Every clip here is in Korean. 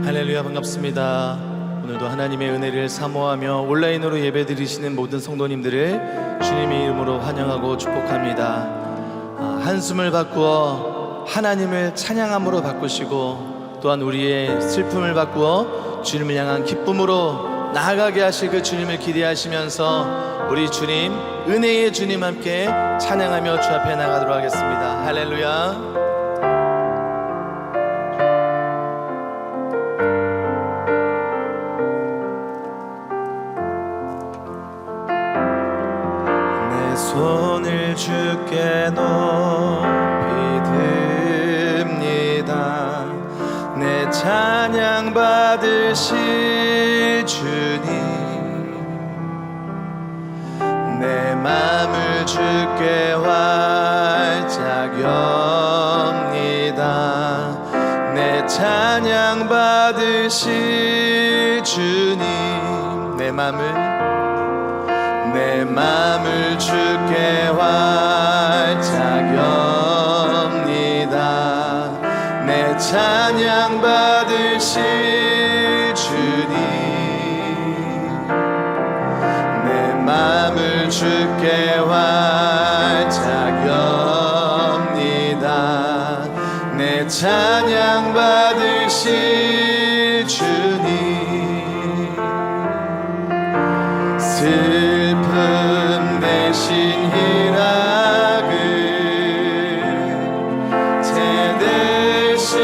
할렐루야, 반갑습니다. 오늘도 하나님의 은혜를 사모하며 온라인으로 예배드리시는 모든 성도님들을 주님의 이름으로 환영하고 축복합니다. 한숨을 바꾸어 하나님을 찬양함으로 바꾸시고, 또한 우리의 슬픔을 바꾸어 주님을 향한 기쁨으로 나아가게 하실 그 주님을 기대하시면서 우리 주님, 은혜의 주님 함께 찬양하며 주 앞에 나가도록 하겠습니다. 할렐루야. 손을 주께 높이 듭니다. 내 찬양 받으실 주님, 내 맘을 주께 활짝 엽니다. 내 찬양 받으실 주님, 내 맘을 주께 활짝 엽니다. 내 찬양 받으실 주님, 내 맘을 주께 활짝 엽니다. 내 찬양 받으실 주님, 슬픔 대신 희락을, 죄 대신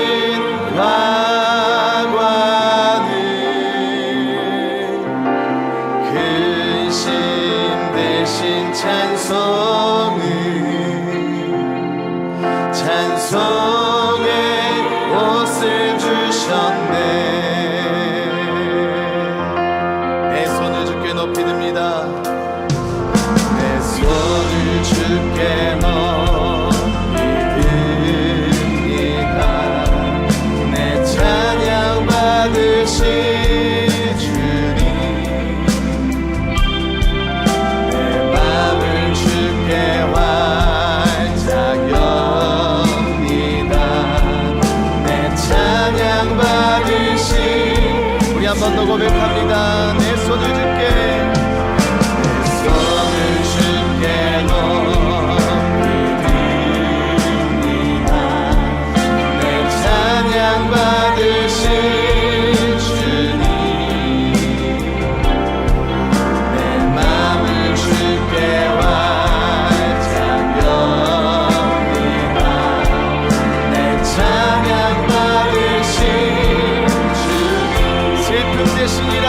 과관을, 근심 대신 찬송의 옷을 주셨네. 내 손을 주께 높이 듭니다. 내 손을 주께 높이 듭니다. 내 찬양 받으실 주님, 내 맘을 주께 활짝 엽니다. 내 찬양 받으실, 우리 한 번 더 고백합니다. 내 손을 주께, 내 손을 주께 높이 듭니다. 내 찬양 받으실 주님, 내 맘을 주께 활짝 엽니다. 내 찬양 받으실 주님, 슬픔 대신 희락,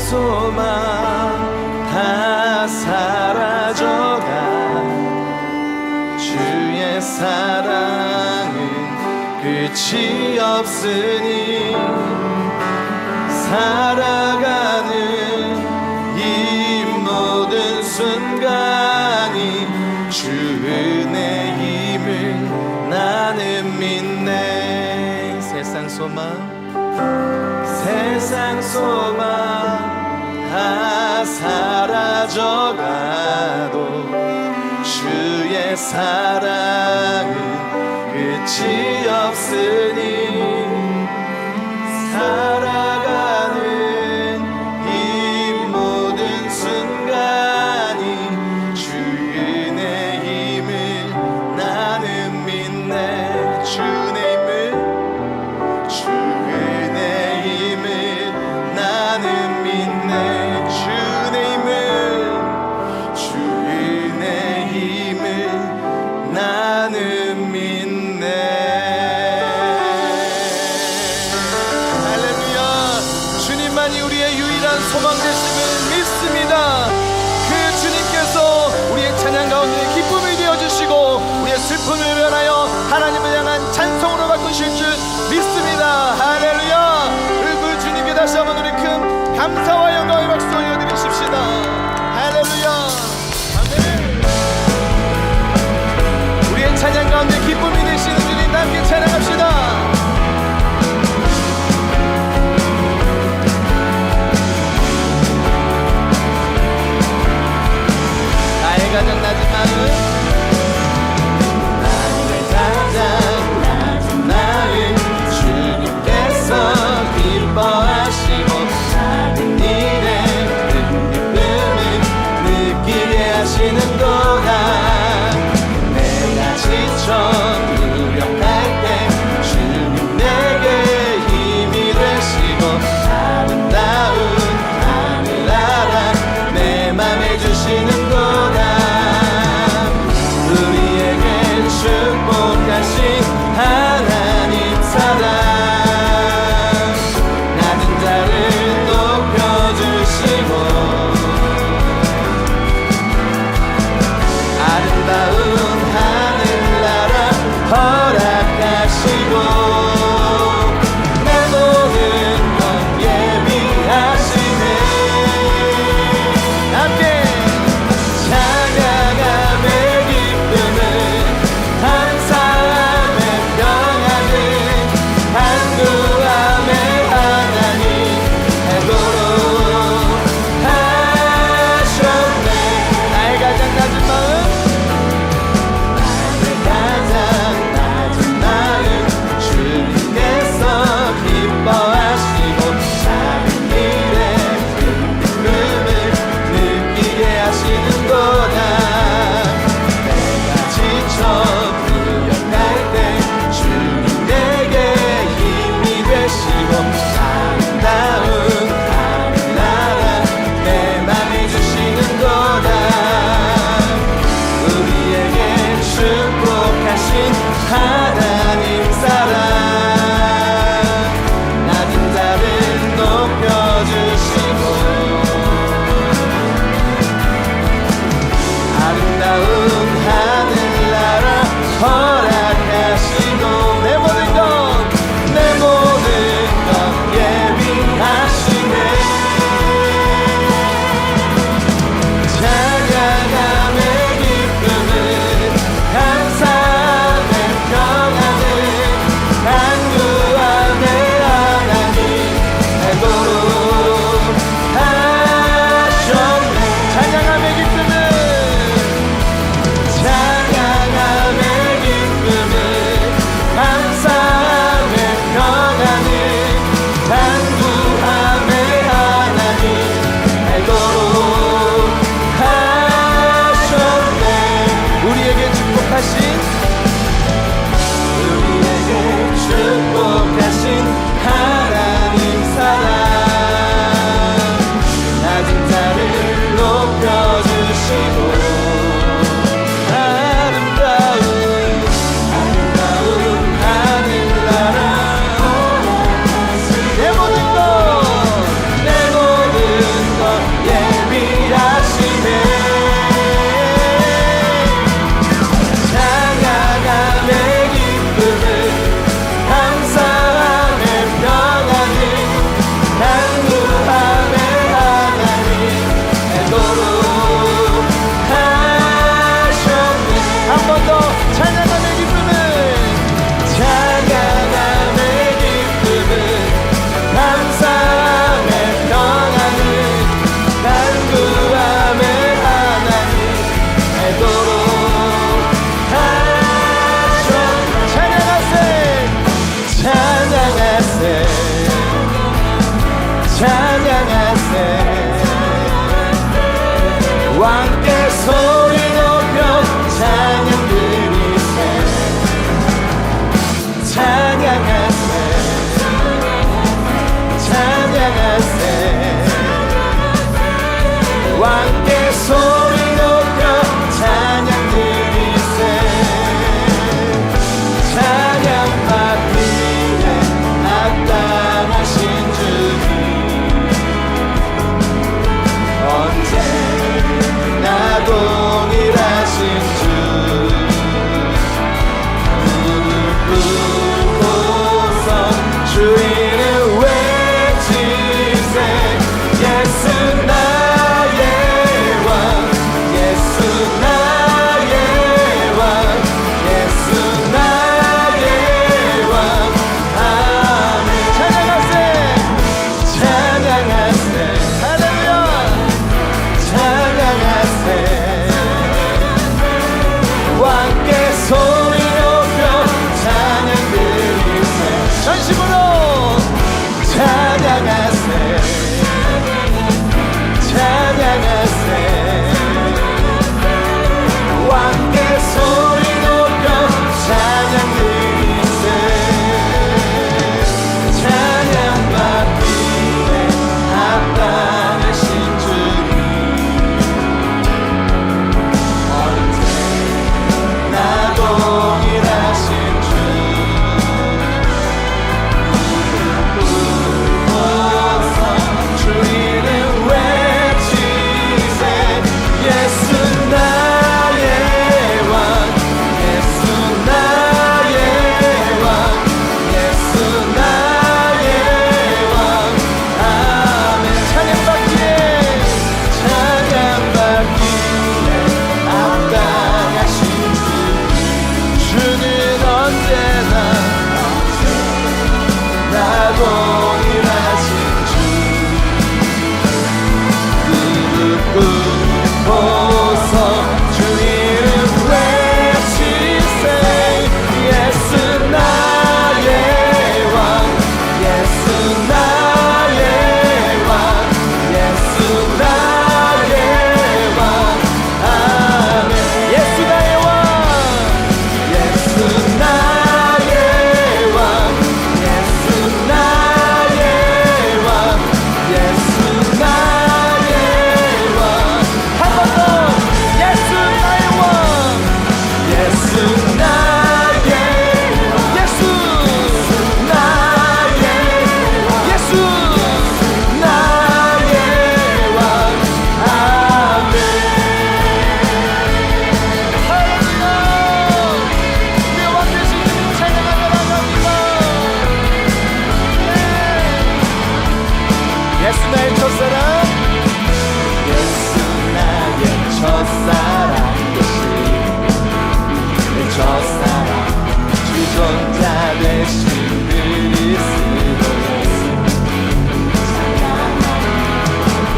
소망 다 사라져가 주의 사랑은 끝이 없으니 살아가는 이 모든 순간이 주 은혜임을 나는 믿네. 세상 소망 다 사라져가도 주의 사랑은 끝이 없으니 살아가는 이 모든 순간이 주 은혜임을 나는 믿네. 주 은혜임을 나는 믿네. 주 은혜임을 나는 믿네. 할렐루야. 주님만이 우리의 유일한 소망 되심을 믿습니다. 그 주님께서 우리의 찬양 가운데 기쁨이 되어주시고 우리의 슬픔을 변하여 하나님을 향한 찬송으로 바꾸실 줄 믿습니다. 할렐루야. 그 주님께 다시 한번 우리 큰 감사와 영광의 박수 올려드리십시다. 할렐루야. 아멘. 우리의 찬양 가운데 기쁨이 되시는 주님 함께 찬양합시다. 나의 가장 낮은 마음 주님께서 기뻐하시고 작은 일에 큰 기쁨을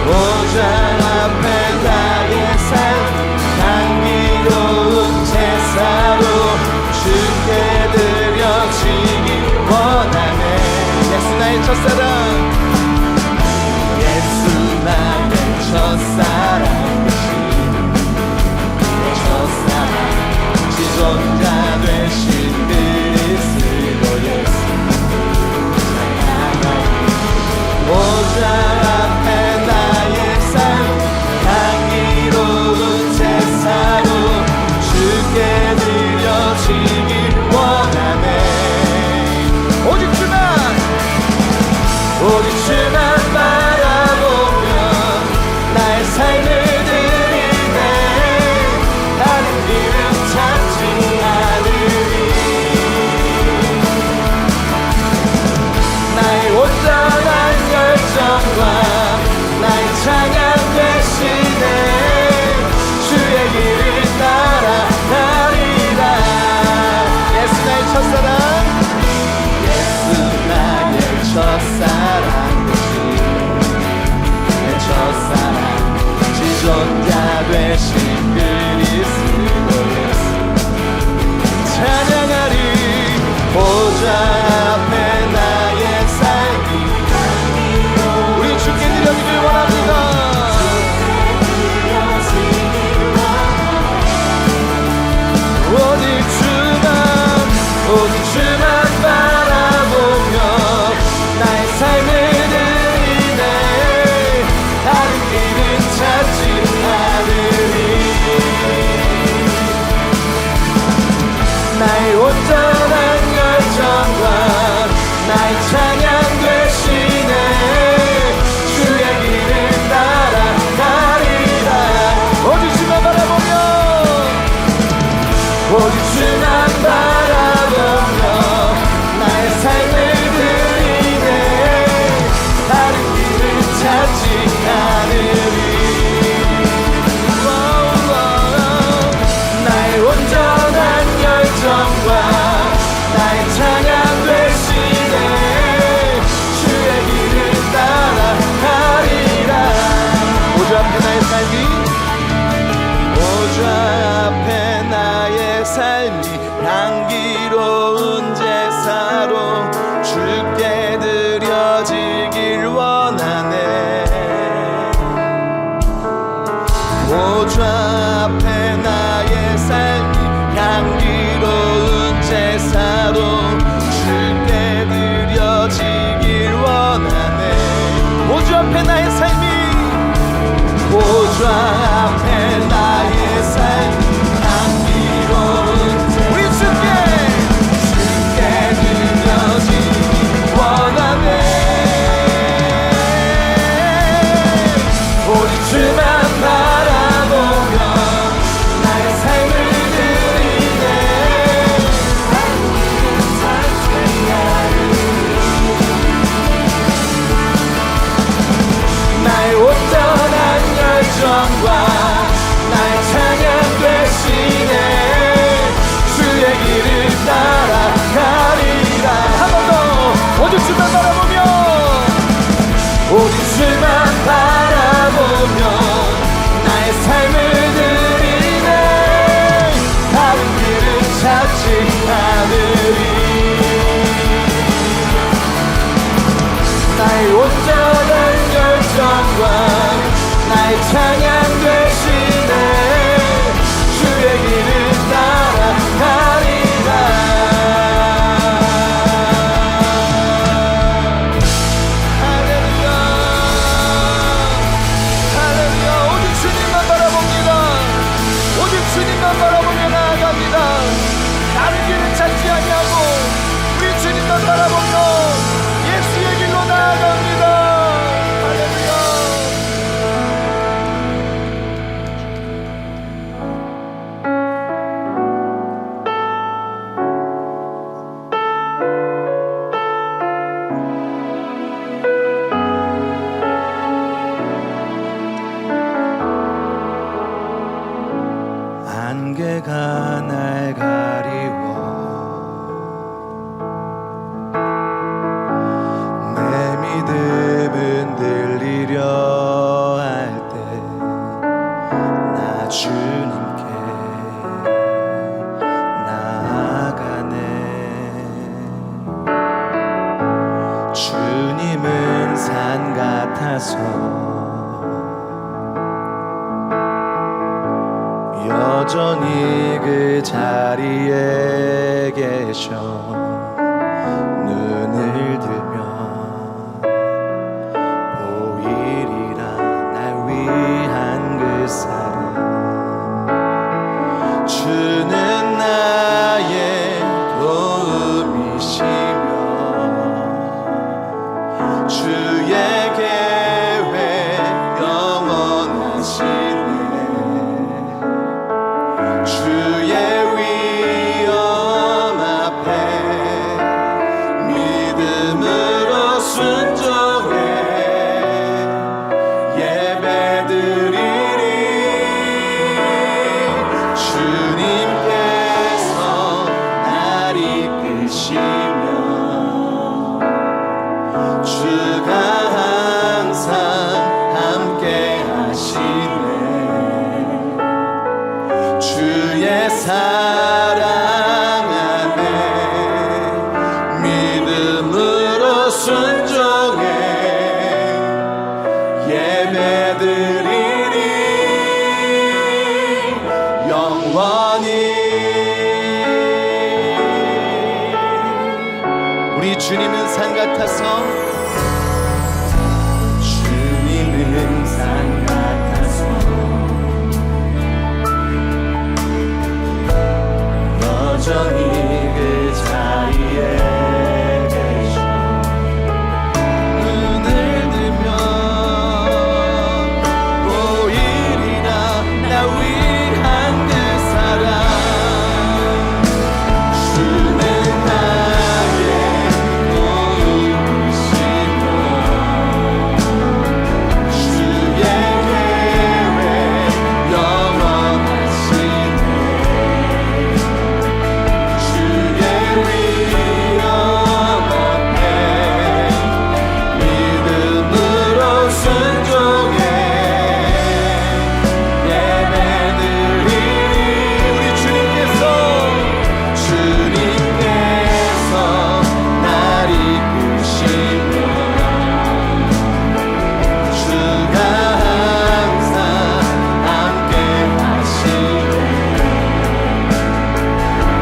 보좌 앞에 나의 삶 향기로운 제사로 주께 드려지기 원하네. 예수 나의 첫사랑, 예수 나의 첫사랑, 내 첫사랑, 지존자 되신 그리스도 예수 찬양하리. 보좌 앞에 나의 삶 향기로운 제사로 주께 드려지길 원하네. 오직 주만 바라보며 나의 삶을 드리네. 다른 길은 찾지 않으리. 나의 온전한 열정과 나의 찬양 되시네. 주의 길을 따라가리라. 예수 나의 첫사랑, 예수 나의 첫사랑, 내 첫사랑, 지존자 되신 그리스도 예수 찬양하리. 보좌 앞에 나의 삶이 우리 주께 드려지길 원합니다. 오직 주만 바라보며 나의 삶을 드리네. 다른 길은 찾지 않으리. 나의 온전한 열정과 나의 찬양 되시네. 주의 길을 따라가리라. 오직 주만 바라보며 오직 주만 바라보며 나의 삶을 드리네. 다른 길을 찾지 않으리. 나의 온전한 열정과 나의 찬양 되시네. 주의 길을 따라가리라. 보좌 앞에 나의 삶이, 보좌 앞에 나의 삶이 향기로운 제사로 주께 드려지길 원하네. 보좌 앞에 나의 삶이 향기로운 제사로 주께 드려지길 원하네. 보좌 앞에 나의 삶이, 보좌 앞에 나의 삶이 우리 주께 드려지기 원하네. 오직 주만 바라보며 나의 삶을 드리네. 나의 온전한 열정과 나의 찬양 되시네. 주의 길을 따라가리라. 한 번 더. 오직 주만 바라보며, 오직 주만 바라보며 나의 삶을 드리네. 다른 길은 찾지 않으리. 나의 온전한 열정과 나의 찬양 되시네. 주의 길을 따라가리라. 할렐루야, 할렐루야. 오직 주님만 바라봅니다. 오직 주님만 바라보며 나아갑니다. 다른 길을 찾지 아니하고 우리 주님만 바라보며 예수의 길로 나아갑니다. 할렐루야. 안개가 날 가리워 내 믿음은 들리려 여전히 그 자리에 계셔 눈을 들면 보이리라 날 위한 그 사랑 주는 나의 도움이시며 주의 계획 영원하시네 주의 위엄 앞에 믿음으로 순종해 예배드리리 주님께서 날 이끄시며 주가 항상 함께 하시네 주의 사랑 안에 믿음으로 순종해 예배드리리 영원히 우리 주님은 산 같아서 주님은 산 같아서 여전히 그 자리에 계셔 눈을 들면 보이리라 나 위한 그 사랑 주는 나의 도움이시며 주의 계획 영원하시네 주의 위엄 앞에 믿음으로 순종해 예배드리리 우리 주님께서 날 이끄시며 주가 항상 함께 하시네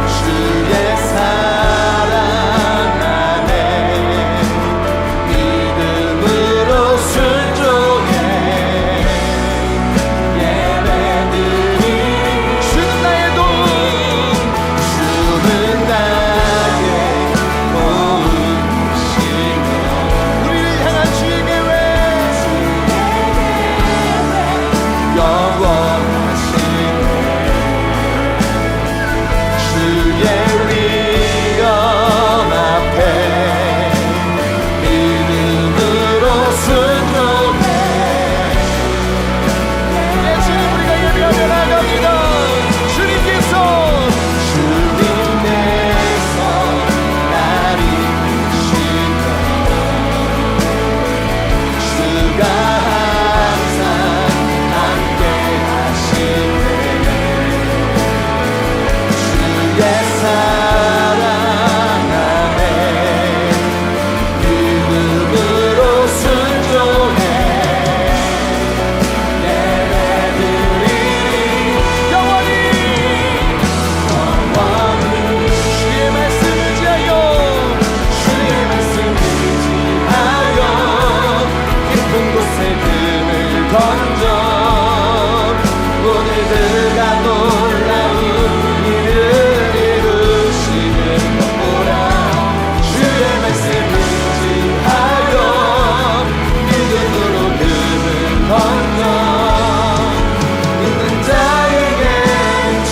주의 사랑 안에 믿음으로 순종해 예배드리리 주는 나의 도움 주는 나의 도움이시며 우리를 향한 주의 계획 영원하시네 주의 위엄 앞에 믿음으로 순종해 예수님 우리가 예배하며 나갑니다 주님께서 날 이끄시며 주가 항상 함께 하시네 주의 사랑 안에 믿음으로 순종해 예배드리리 영원히 주의 말씀 의지하여 깊은 곳에 금을 던져 오늘 그가 놀라운 일을 이루시는 것보라 주의 말씀 의지하여 믿음으로 금을 던져 믿는 자에게 지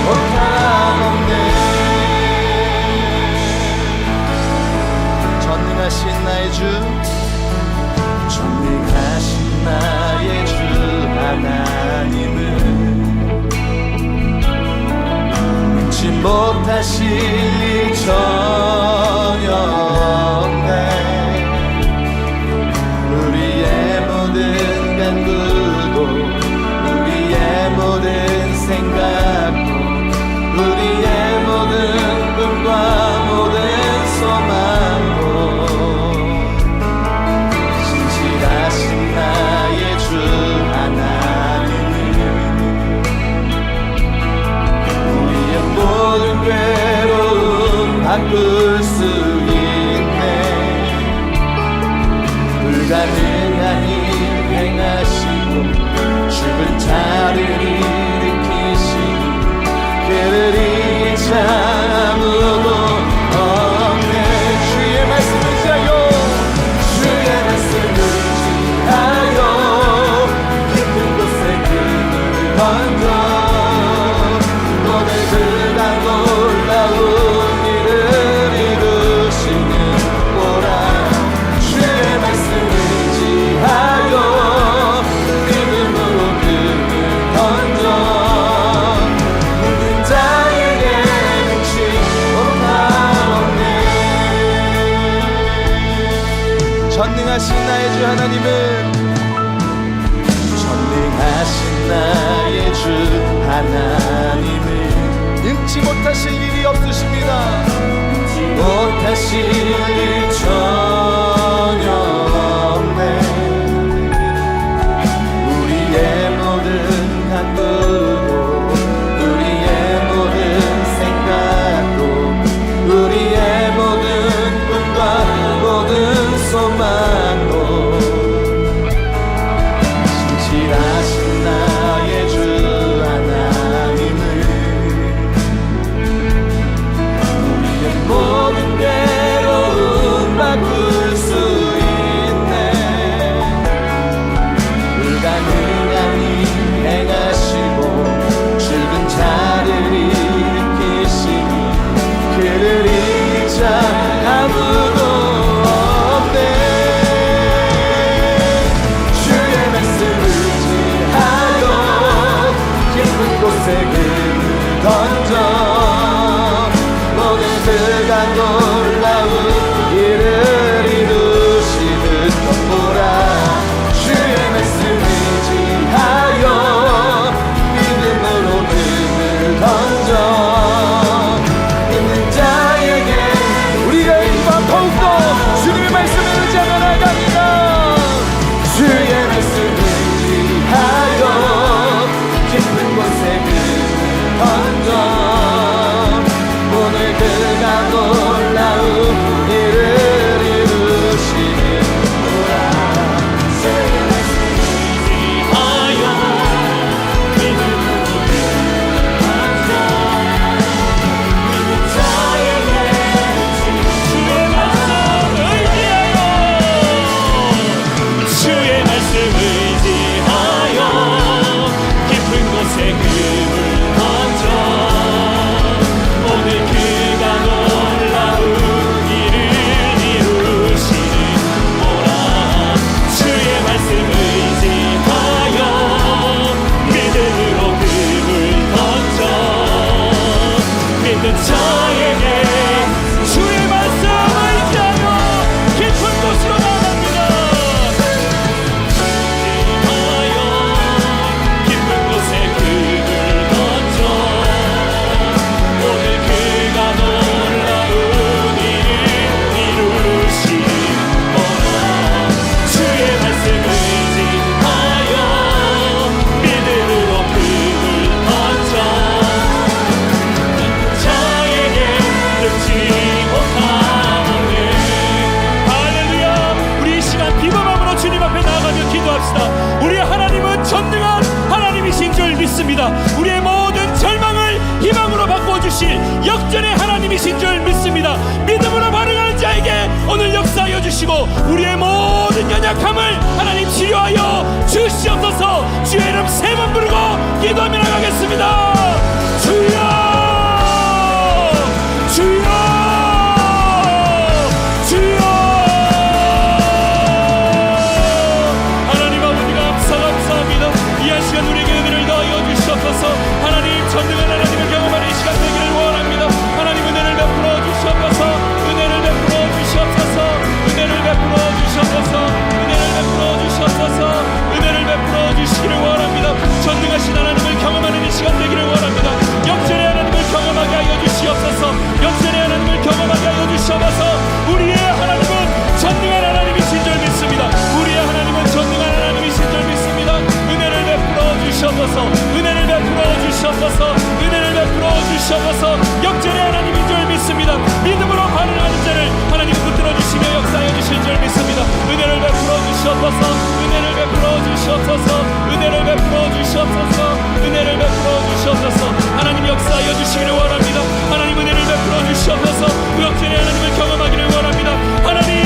못함 없네 전능하신 나의 주 전능하신 나의 주 하나님은 능치 못하실 일 전혀 없네 우리의 모든 간구도 우리의 모든 생각도 우리의 모든 꿈과 모든 소망도 신실하신 나의 주 하나님은 던져 오늘 그가 놀라운 일을 이루시는 보라. 주의 말씀을 의지하여 믿음으로 금을 던져 믿는 자에게 능치 못하옵네. 전능하신 나의 주 하나님은 나의 주 하나님은 능치 못하실 일이 없으십니다. 능치 못하실 일 전혀 없네. 우리의 모든 간구도 우리의 모든 생각도 우리의 모든 꿈과 모든 소망도 신실하신 나의 주 하나님은 우리의 모든 괴로움 바꿀 수 있네. 불가능한 일 행하시고 죽은 자를 일으키시니 그를 이길 자 아무도 없네. 주의 말씀을 의지하여 깊은 곳에 금을 던져 오늘 그가 놀라운 일을 이루시는 것 보라. 주의 말씀을 의지하여 믿음으로 금을 던져 믿는 자에게 우리가 이와 더욱더 주님의 말씀을 의지하며 나아갑니다. 주의 말씀을 의지하여 깊은 곳에 금을 던져 오늘 그가 놀라운 일을 이루시는 보라. 주의 말씀을 의지하여 믿음으로 던져 믿는 자에게 주의 말씀 의지하여 주의 말씀 의지하여 깊은 곳에 금을 던져 오늘 그가 놀라운 일을 이루시는 보라. 주의 말씀 의지하여 믿음으로 금을 던져 믿는 자에게 주의 말씀 의지하여 깊은 곳으로 나갑니다. 의지하여 깊은 곳에 금을 던져 오늘 그가 놀라운 일을 이루시는 보라. 주의 말씀 의지하여 믿음으로 금을 던져 자에게 능치 못하네. 할렐루야. 우리 이 시간 비범함으로 주님 앞에 나아가며 기도합시다. 우리 하나님은 전능한 하나님이신 줄 믿습니다. 우리의 모든 절망을 희망으로 바꿔주실 역전의 하나님이신 줄 믿습니다. 믿음으로 반응하는 자에게 오늘 역사하여 주시고 우리의 모든 연약함을 하나님 치료하여 주시옵소서. 주의 이름 세 번 부르고 기도하며 나가겠습니다. 주여 주여 주여. 하나님 아버지 감사합니다. 이 한 시간 우리에게 은혜를 더하여 주시옵소서. 하나님 전능한 하나님을 경험하는 이 시간 되기를 원합니다. 하나님 은혜를 베풀어 주시옵소서. 은혜를 베풀어 주시옵소서. 은혜를 베풀어 주시옵소서. 은혜를 베풀어 주시옵소서. 은혜를 베풀어 주시기를 원합니다. 전능하신 하나님을 경험하는 이 시간 되기를 원합니다. 역전의 하나님을 경험하게 하여 주시옵소서. 역전의 하나님을 경험하게 하여 주시옵소서. 우리의 하나님은 전능한 하나님이신 줄 믿습니다. 우리의 하나님은 전능한 하나님이신 줄 믿습니다. 은혜를 베풀어 주시옵소서. 은혜를 베풀어 주시옵소서. 은혜를 베풀어 주시옵소서. 역전의 하나님인 줄 믿습니다. 믿음으로 반응하는 자를 하나님 붙들어 주시며 역사하여 주실 줄 믿습니다. 은혜를 베풀어 주시옵소서. 은혜를 베풀어 주시옵소서. 은혜를 베풀어 주시옵소서. 은혜를 베풀어 주시옵소서. 하나님 역사하여 주시기를 원합니다. 하나님 은혜를 베풀어 주시옵소서. 그 역전의 하나님을 경험하기를 원합니다. 하나님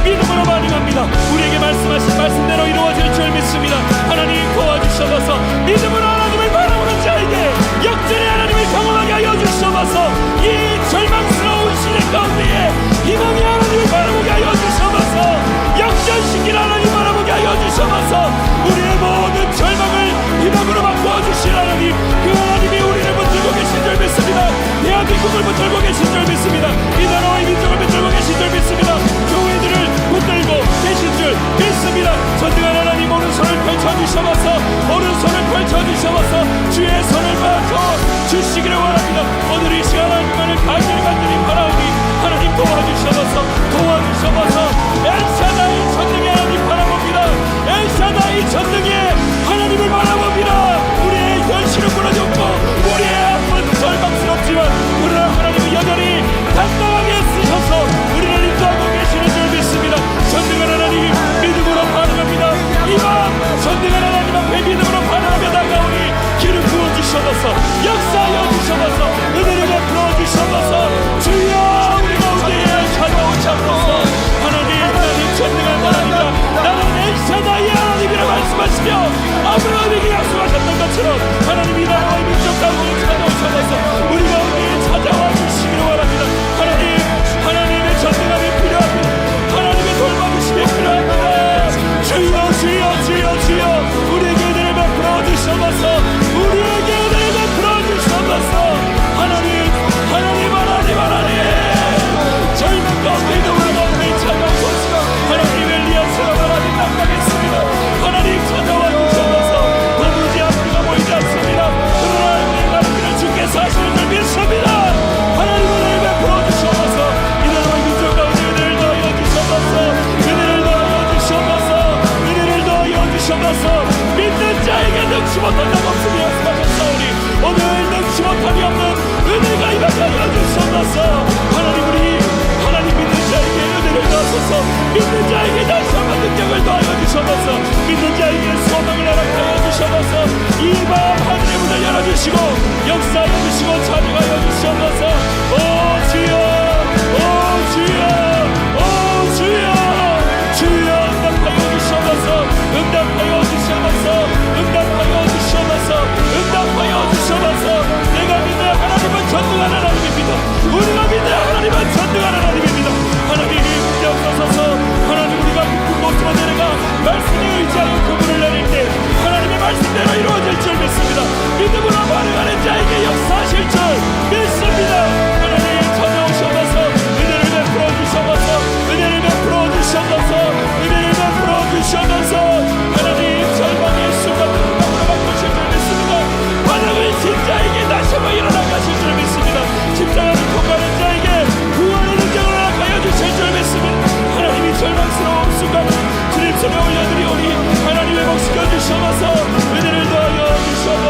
믿음으로 반응합니다. 우리에게 말씀하신 말씀대로 이루어질 줄 믿습니다. 하나님 도와주셔서 믿음으로 하나님을 바라 모든 절망을 희망으로 바꾸어 주신 하나님, 그 하나님이 우리를 붙들고 계신 줄 믿습니다. 대한민국을 붙들고 계신 줄 믿습니다. 이 나라와 이 민족을 붙들고 계신 줄 믿습니다. 교회들을 붙들고 계신 줄 믿습니다. 전능한 하나님, 오른손을 펼쳐주셔서 오른손을 펼쳐주셔서 주의 손을 맞춰 주시기를 원합니다. 오늘 이 시간 하나님만을 간절히 바라오니 하나님 도와주셔서 엘샤다이 전능의 하나님 바라봅니다. 엘샤다이 전능의 하나님을 바라봅니다. 우리의 현실은 무너졌고 우리의 앞은 절망스럽지만 그러나 하나님은 여전히 당당하게 쓰셔서 우리를 인도하고 계시는 줄 믿습니다. 전능한 하나님 믿음으로 반응합니다. 이밤 전능한 하나님 앞에 믿음으로 반응하며 나가오니 길을 부어주셔서 역사하여 주셔서 은혜를 베풀어 주셔서 주여 우리 가운데에 찾아오지 않고서 하나님 전능한 하나님이라 나는 엘샤다이 하나님이라 말씀하시며 아브라함에게 약속하셨던 것처럼 하나님이 나라와 민족 가운데 찾아오셔서 우리 가운데에 찾아와 주시기를 원합니다. 하나님의 전능함이 필요합니다. 하나님의 돌봐주심이 필요합니다. 주여 우리에게 은혜를 베풀어 주셔서 우리에게 은혜를 베풀어 주셔서 하나님 절망 가운데도 우리 가운데 찾아오셔서 하나님 엘리야처럼 하나님 납작했습니다. 하나님 찾아와 주셔서 도무지 앞뒤가 보이지 않습니다. 그러나 우리가 우리를 주께서 하시는 줄 믿습니다. 하나님 은혜를 베풀어 주셔서 이 나라의 민족 가운데 은혜를 더하여 주셔서 믿는 자에게 능치 못한 적 없으니 약속하셨사오니 오늘 능치 못함이 없는 은혜가 임하여 주셔서 하나님 믿는 자에게 은혜를 더하소서. 믿는 자에게 다시 한번 능력을 더하여 주셔서 믿는 자에게 소망을 허락하여 주셔서 이 밤 하늘의 문을 열어주시고 역사하여 주시고 찬양하여 주셔서 오 주여 응답하여 주셔서 내가 믿는 하나님은 전능한 하나님입니다. 우리가 믿는 하나님은 전능한 하나님입니다. 하나님 문제 없어서 하나님 우리가 깊은 곳으로 내려가 말씀에 의지하여 그물을 내릴 때 하나님의 말씀대로 이루어질 줄 믿습니다. 믿음으로 반응하는 자에게 역사하실 줄 믿습니다. 하나님 찾아오셔서 은혜를 베풀어 주셔서 하나님 절망의 순간을 응답으로 바꾸실 줄 믿습니다. 반응을 진자에게 다시 한번 일어나 가실 줄 믿습니다. 십자가를 통과하는 자에게 구원의 능력을 허락하여 주실 줄 믿습니다. 하나님이 절망스러운 순간을 주님 손에 올려드리오니 하나님 회복시켜 주셔서 은혜를 더하여 주셔서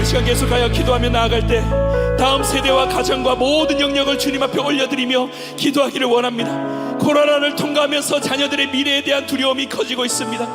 이 시간 계속하여 기도하며 나아갈 때 다음 세대와 가정과 모든 영역을 주님 앞에 올려드리며 기도하기를 원합니다. 코로나를 통과하면서 자녀들의 미래에 대한 두려움이 커지고 있습니다.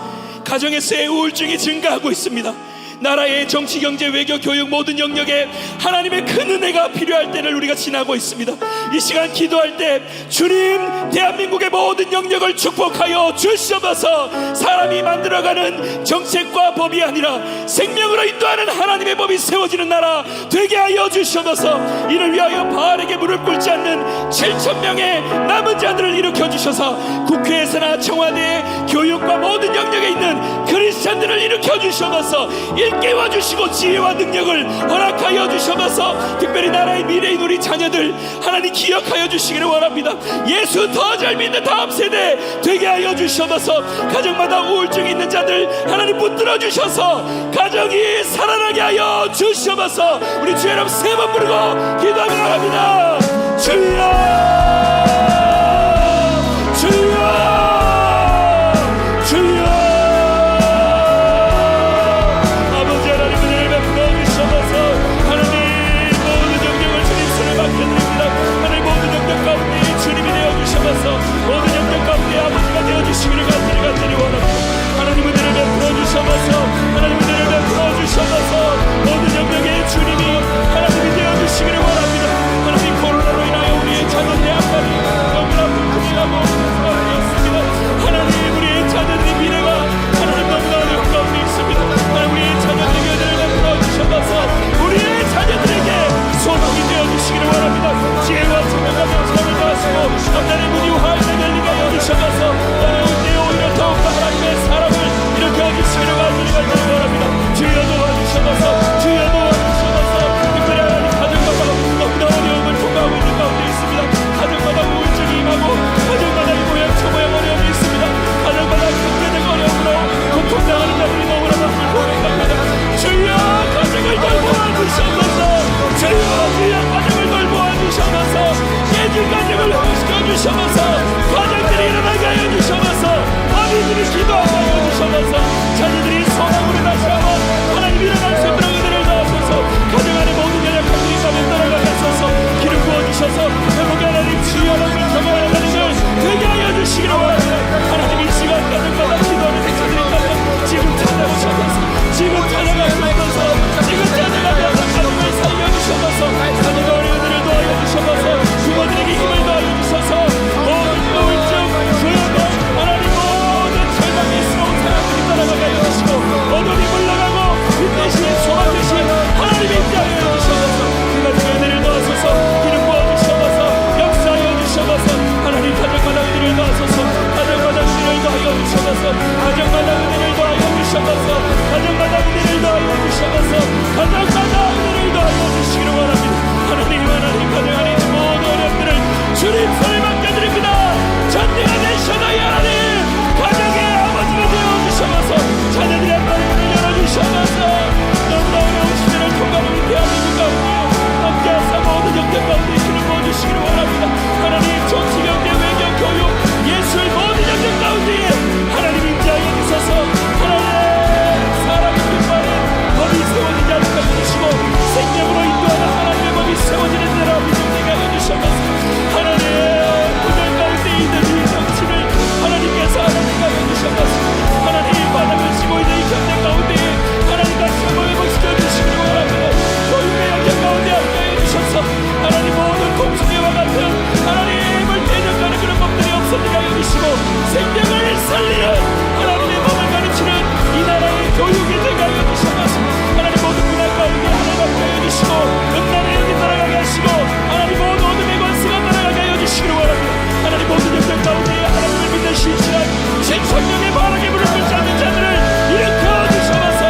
가정에서의 우울증이 증가하고 있습니다. 나라의 정치, 경제, 외교, 교육 모든 영역에 하나님의 큰 은혜가 필요할 때를 우리가 지나고 있습니다. 이 시간 기도할 때 주님 대한민국의 모든 영역을 축복하여 주시옵소서. 사람이 만들어가는 정책과 법이 아니라 생명으로 인도하는 하나님의 법이 세워지는 나라 되게 하여 주시옵소서. 이를 위하여 바알에게 무릎 꿇지 않는 7,000명의 남은 자들을 일으켜 주셔서 국회에서나 청와대, 교육과 모든 영역에 있는 크리스찬들을 일으켜 주시옵소서. 깨워주시고 지혜와 능력을 허락하여 주셔서 특별히 나라의 미래인 우리 자녀들 하나님 기억하여 주시기를 원합니다. 예수 더 잘 믿는 다음 세대 되게 하여 주셔서 가정마다 우울증이 있는 자들 하나님 붙들어 주셔서 가정이 살아나게 하여 주셔서 우리 주 여러분 세 번 부르고 기도하며 나갑니다. 주여 모든 영역 가운데 아버지가 되어주시기를 간절히 원합니다. 하나님 은혜를 베풀어 주셔서 하나님 은혜를 베풀어 주셔서 모든 영역에 주님이 하나님이 되어주시기를 원합니다. 하나님 코로나로 인하여 우리의 자녀 대학과 주셔서 가정들이 일어나게 하여 주셔서 아비들이 기도하게 하여 주셔서 자녀들이 소망으로 다시 한번 하나님 일어날 수 있도록 은혜를 넣으소서. 가정 안에 모든 연약함들이 있다면 떠나가게 하소서. 기름 부어주셔서 회복의 하나님 주여를 경험하는 하나님을 되게 하여 주시기로 원합니다. 하나님 이 시간 가정마다 기도하는 백성들이 가정 지금 찾아오셔서 지금 찾아가셔서 지금 찾아가셔서 가정을 살려주셔서 가정과 어린이들을 도와여 주셔서 부모들에게 힘을 더하여 주셔서 모든 우울증 조여도 하나님 모든 절망스러운 사람들이 떠나가게 하여 주시고 어둠이 물러가고 빛 대신 소망 대신 하나님의 입장을 주셔서 그 같은 은혜를 넣으소서. 기름 부어주셔서 역사하여 주셔서 하나님 가정마다 은혜를 넣으소서. 가정마다 은혜를 더하여 주셔서 가정마다 은혜를 더하여 주셔서 가정마다 은혜를 더하여 주셔서 가정마다 은혜를 더하여 주시기를 원합니다. 하나님 가정 안에 있는 모든 어려움들을 주님 손에 맡겨드립니다. 전쟁의 내셔너의 하나님 가정의 아버지가 되어주셔서 자녀들의 마음을 열어주셔서 너무나 어려운 시대를 통과하는 대한민국 가운데 함께하사 모든 역대 가운데 기름 부어주시기를 원합니다. 하나님 정치경제 외교 교육 예술 모든 역대 가운데에 하나님 임재하여 주셔서 하나님 사람을 빛나는 법이 세워지지 않게 해주시고 생명으로 인도하는 하나님의 법이 세워지는 대로 믿음되게 하여 주셔서 하나님 그들 가운데 있는 이 정치를 하나님께서 하나님께 하여 주셔서 하나님 바닥을 치고 있는 이 경제 가운데 하나님 다시 한번 회복시켜 주시기를 원합니다. 교육의 영역 가운데 함께해 주셔서 하나님 모든 공수대와 같은 하나님을 대적하는 그런 법들이 없어지게 하여 주시고 생명을 살리는 하나님의 법을 가르치는 이 나라의 교육이 되게 하여 주셔서 하나님 모든 문화 가운데 하나님 함께해 주시고 음란의 영이 따라가게 하시고 하나님 모든 어둠의 권세가 따라가게 하여 주시기를 원합니다. 하나님 모든 역경 가운데 하나님을 믿는 신실한 생명의 바라게 물을 끓지 않는 자들을 일으켜 주셔서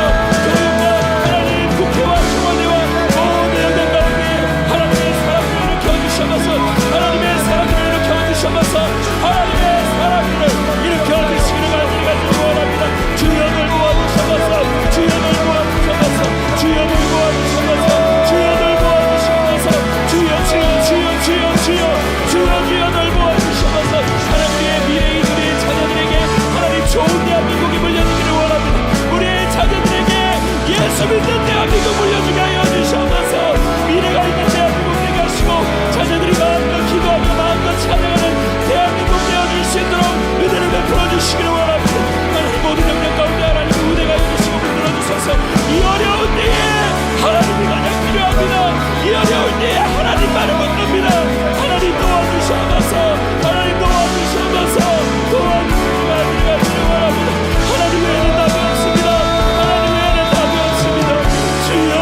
교육과 하나님 국회와 청와대와 모든 역경 가운데 하나님의 사람들을 일으켜 주셔서 하나님의 사람들을 일으켜 주셔서 하나님의 사람들을 일으켜 주시기를 간절히 원합니다. 주여 늘 모아주셔서 주여 늘 모아주셔서 주여 늘 모아주셔서 주여 늘 모아주셔서 주여 주여 주여 주여 주여 주여 주여 늘 모아주셔서 하나님의 미래인들의 자녀들에게 하나님 좋은 대한민국이 물려주기를 원합니다. 우리의 자녀들에게 예수 믿는 대한민국 물려주게 하여 주셔서 미래가 있는 대한민국 되게 하시고 자녀들이 마음껏 기도하며 마음껏 찬양하는 대한민국 되어줄 수 있도록 은혜를 베풀어 주시기를 원합니다. 하나님 모든 영역 가운데 하나님의 은혜가 해주시고 흔들어 주셔서 이 어려운 때에 하나님이 가장 필요합니다. 이 어려운 때에 하나님만을 묻습니다. 하나님 도와주셔서 하나님 도와주셔서 도와주시기를 원합니다. 하나님 외에는 답이 없습니다. 하나님 외에는 답이 없습니다. 주여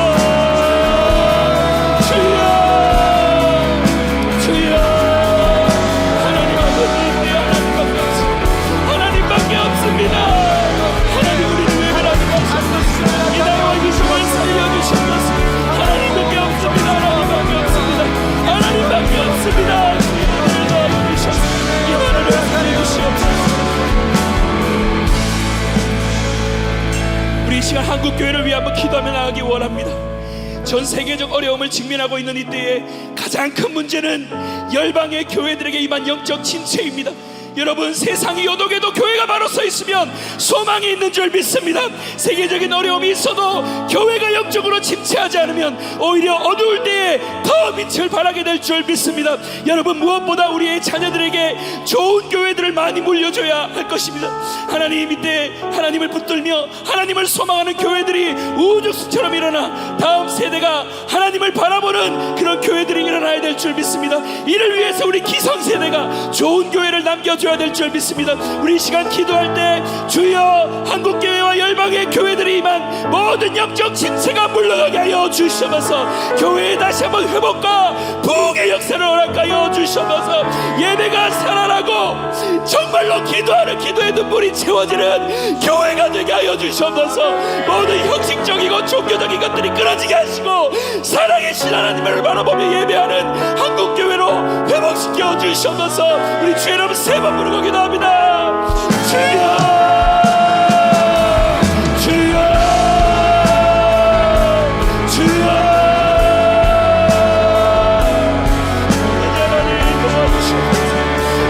주여 주여 하나님 아버지 하나님밖에 없습니다. 하나님밖에 없습니다. 하나님 우리를 외면하지 마셨습니다. 이 나라와 이 성을 살려주셨습니다. 하나님밖에 없습니다. 하나님밖에 없습니다. 하나님밖에 없습니다. 주님을 도와주셔서 이 나라를 살려주시옵소서. 우리 이 시간 한국 교회를 위해 한번 기도하며 나가기 원합니다. 전 세계적 어려움을 직면하고 있는 이때에 가장 큰 문제는 열방의 교회들에게 임한 영적 침체입니다. 여러분 세상이 요동해도 교회가 바로 서 있으면 소망이 있는 줄 믿습니다. 세계적인 어려움이 있어도 교회가 영적으로 침체하지 않으면 오히려 어두울 때에 더 빛을 발하게 될 줄 믿습니다. 여러분 무엇보다 우리의 자녀들에게 좋은 교회들을 많이 물려줘야 할 것입니다. 하나님 이때 하나님을 붙들며 하나님을 소망하는 교회들이 우주수처럼 일어나 다음 세대가 하나님을 바라보는 그런 교회들이 일어나야 될 줄 믿습니다. 이를 위해서 우리 기성세대가 좋은 교회를 남겨줘야 될 줄 믿습니다. 우리 이 시간 기도할 때 주여 한국교회와 열방의 교회들이 임한 모든 영적 침체가 물러가게 하여 주셔서 교회에 다시 한번 회복과 부흥의 역사를 허락하여 주셔서 예배가 살아나고 정말로 기도하는 기도의 눈물이 채워지는 교회가 되게 하여 주셔서 모든 형식적이고 종교적인 것들이 끊어지게 하시고 사랑의 신 하나님을 바라보며 예배하는 한국교회로 회복시켜 주셔서 우리 주의 이름 세 번 부르고 기도합니다. 주여 주여 주여 하나님 도와주시옵소서.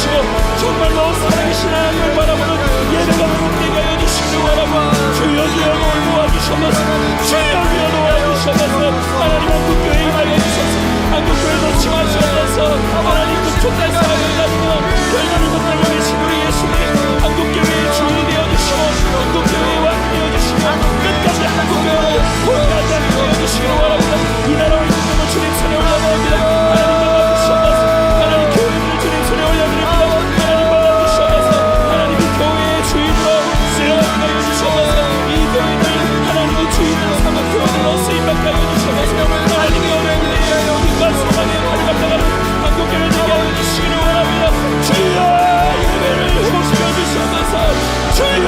여주시고 정말로 살아계신 하나님을 바라보는 예배가 되게 하여 주시기를 원하고 주여 주여 도와주셔서 주여 주여 도와주셔서 하나님 한국교회 임하여 주셔서 한국교회도 칭하셔서 하나님 그 촛대 사랑을 가지며 별나를 못하고 계신 우리 예수님 한국교회의 주인이 되어주시고 한국교회의 왕이 되어주시고 끝까지 한국교회를 본가장이 되어주시기를 원합니다. 이 나라를 이끌고 주님 손에 올려드립니다. 하나님 받아주셔서 하나님 교회를 주님 손에 올려드립니다. 하나님 받아주셔서 하나님 이 교회의 주인으로 쓰여지게 해주셔서 이 교회를 하나님의 주인으로 삼은 교회로 쓰임받게 해주셔서 하나님의 은혜에 여기가 소망에 가져갔다가는 한국교회를 되게 해주시기를 원합니다. 주여 예배를 회복시켜 주셔서 주여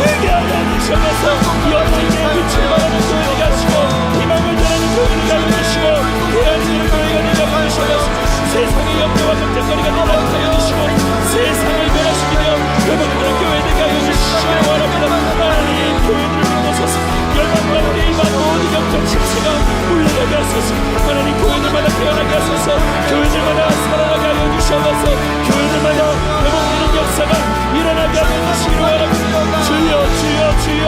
되게 하여 주셔서 영광의 빛을 발하는 교회가 하시고 희망을 전하는 교회가 해주시고 대한민국 교회가 되게 해주셔서 세상의 역대와 걱정거리가 되게 해주시고 세상을 변화시키며 회복되는 교회 되게 하여 주시기를 원합니다. 하나님 교회를 믿으셔서 열방과 우리 이만 모든 영적 침체가 물러나게 하소서. 하나님 교회들마다 깨어나게 하소서. 교회들마다 살아나게 하여 주셔서 교회들마다 회복되는 역사가 일어나게 하여 주시기를 원합니다. 주여 주여 주여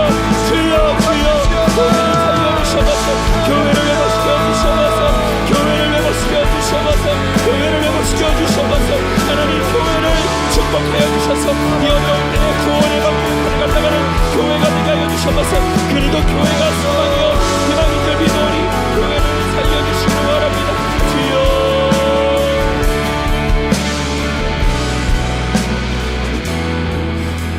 주여 주여 교회를 살려 주셔서 교회를 회복시켜 주셔서 교회를 회복시켜 주셔서 교회를 회복시켜 주셔서 하나님 교회를 축복하여 주셔서 이 어려운 때에 구원의 방법을 갖다가는 교회가 되게 하여 주셔서 그래도 교회가 소망이요 희망인 줄 믿으니 교회를 살려주시기 바랍니다. 주여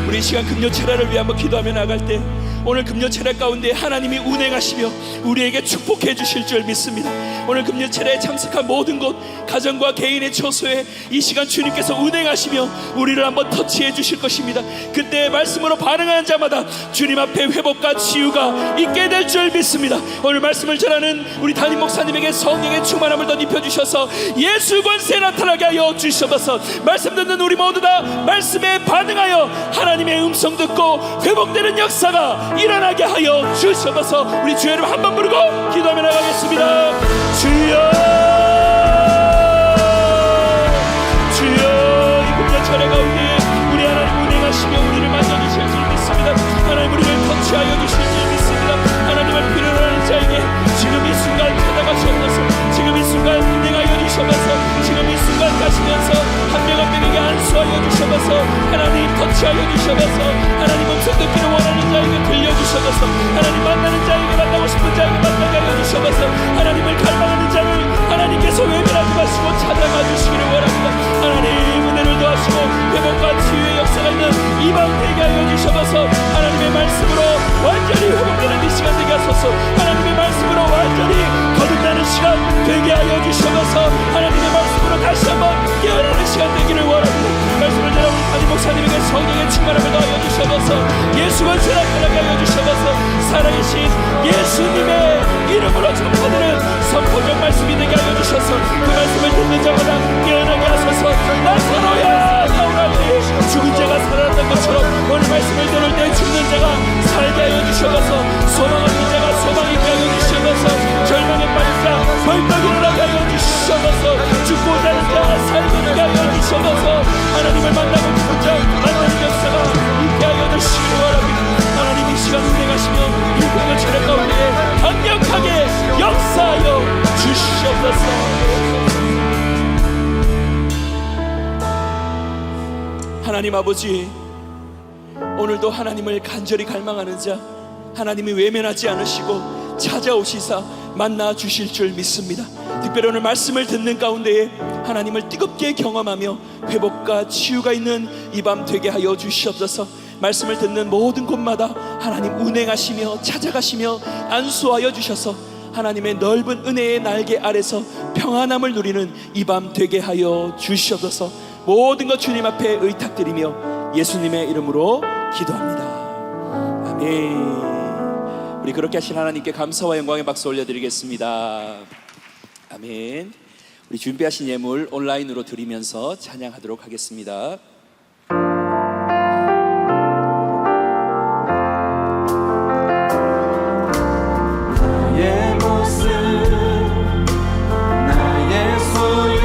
우리 이 시간 금요 철야를 위해 한번 기도하며 나갈 때 오늘 금요 철야 가운데 하나님이 운행하시며 우리에게 축복해 주실 줄 믿습니다. 오늘 금요 철야에 참석한 모든 곳 가정과 개인의 처소에 이 시간 주님께서 운행하시며 우리를 한번 터치해 주실 것입니다. 그때 말씀으로 반응하는 자마다 주님 앞에 회복과 치유가 있게 될 줄 믿습니다. 오늘 말씀을 전하는 우리 담임 목사님에게 성령의 충만함을 더 입혀주셔서 예수 권세 나타나게 하여 주셔서 말씀 듣는 우리 모두 다 말씀에 반응하여 하나님의 음성 듣고 회복되는 역사가 일어나게 하여 주셔서 우리 주여 이름 한번 부르고 기도하며 나가겠습니다. 주여 주여 이 금요 철야 가운데 우리 하나님 운행하시며 우리를 만져주실 줄 믿습니다. 하나님 우리를 터치하여 주실 줄 믿습니다. 하나님을 필요로 하는 자에게 지금 이 순간 찾아가셔서 지금 이 순간 운행하여 주셔서 지금 이 순간 가시면서 한 명 한 명에게 안수하여 주셔서 하나님 터치하여 주셔서 하나님 음성 듣기를 원하는 자에게 들려주셔서 하나님 만나는 자에게 만나고 싶은 자에게 만나게 하여 주셔서 하나님을 갈망하는 자를 하나님께서 외면하지 마시고 찾아가 주시기를 원합니다. 하나님 은혜를 더하시고 회복과 치유의 역사가 있는 이 밤 되게 하여 주셔서 하나님의 말씀으로 완전히 회복되는 이 시간 되게 하소서. 하나님의 말씀으로 완전히 거듭나는 시간 되게 하여 주셔서 하나님의 말씀으로 다시 한번 깨어나는 시간 되기를 원합니다. 말씀을 전하 우리 담임 목사님에게 성령의 충만함을 더하여 주셔서 예수 권세 나타나게 하여 주셔서 살아계신 예수님의 이름으로 전파되는 선포적 말씀이 되게 하여 주셔서 그 말씀을 듣는 자마다 깨어나게 하소서. 나사로야 나오라니 죽은 자가 살아났던 것처럼 오늘 말씀을 들을 때 죽는 자가 살게 하여 주셔서 소망 없는 자가 소망 있게 하여 주셔서 절망에 빠진 자 벌떡 일어나게 하여 주셔서 죽고자 하는 자가 살게 하여 주셔서 하나님을 만나고 싶은 자 만나는 역사가 있게 하여 주시기를 원합니다. 하나님 이 시간 운행하시며 이 금요 철야 가운데 강력하게 역사하여 주시옵소서. 하나님 아버지 오늘도 하나님을 간절히 갈망하는 자 하나님이 외면하지 않으시고 찾아오시사 만나 주실 줄 믿습니다. 특별히 오늘 말씀을 듣는 가운데에 하나님을 뜨겁게 경험하며 회복과 치유가 있는 이 밤 되게 하여 주시옵소서. 말씀을 듣는 모든 곳마다 하나님 운행하시며 찾아가시며 안수하여 주셔서 하나님의 넓은 은혜의 날개 아래서 평안함을 누리는 이 밤 되게 하여 주시옵소서. 모든 것 주님 앞에 의탁드리며 예수님의 이름으로 기도합니다. 아멘. 우리 그렇게 하신 하나님께 감사와 영광의 박수 올려드리겠습니다. 아멘. 우리 준비하신 예물 온라인으로 드리면서 찬양하도록 하겠습니다. 나의 모습 나의 소유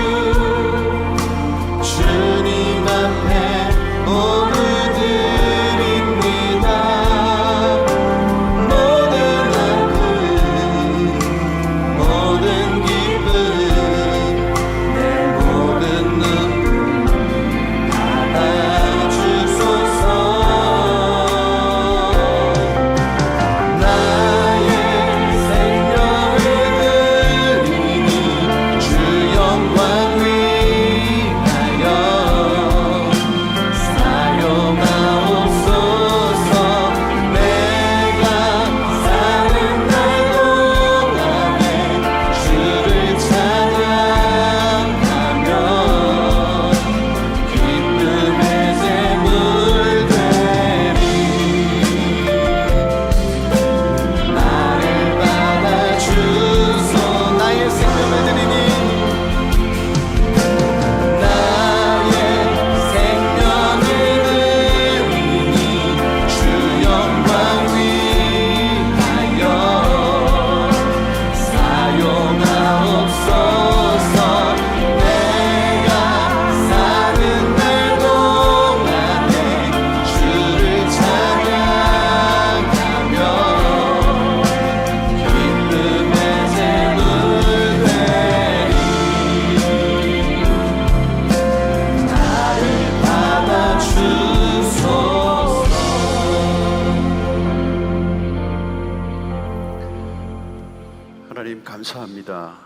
감사합니다.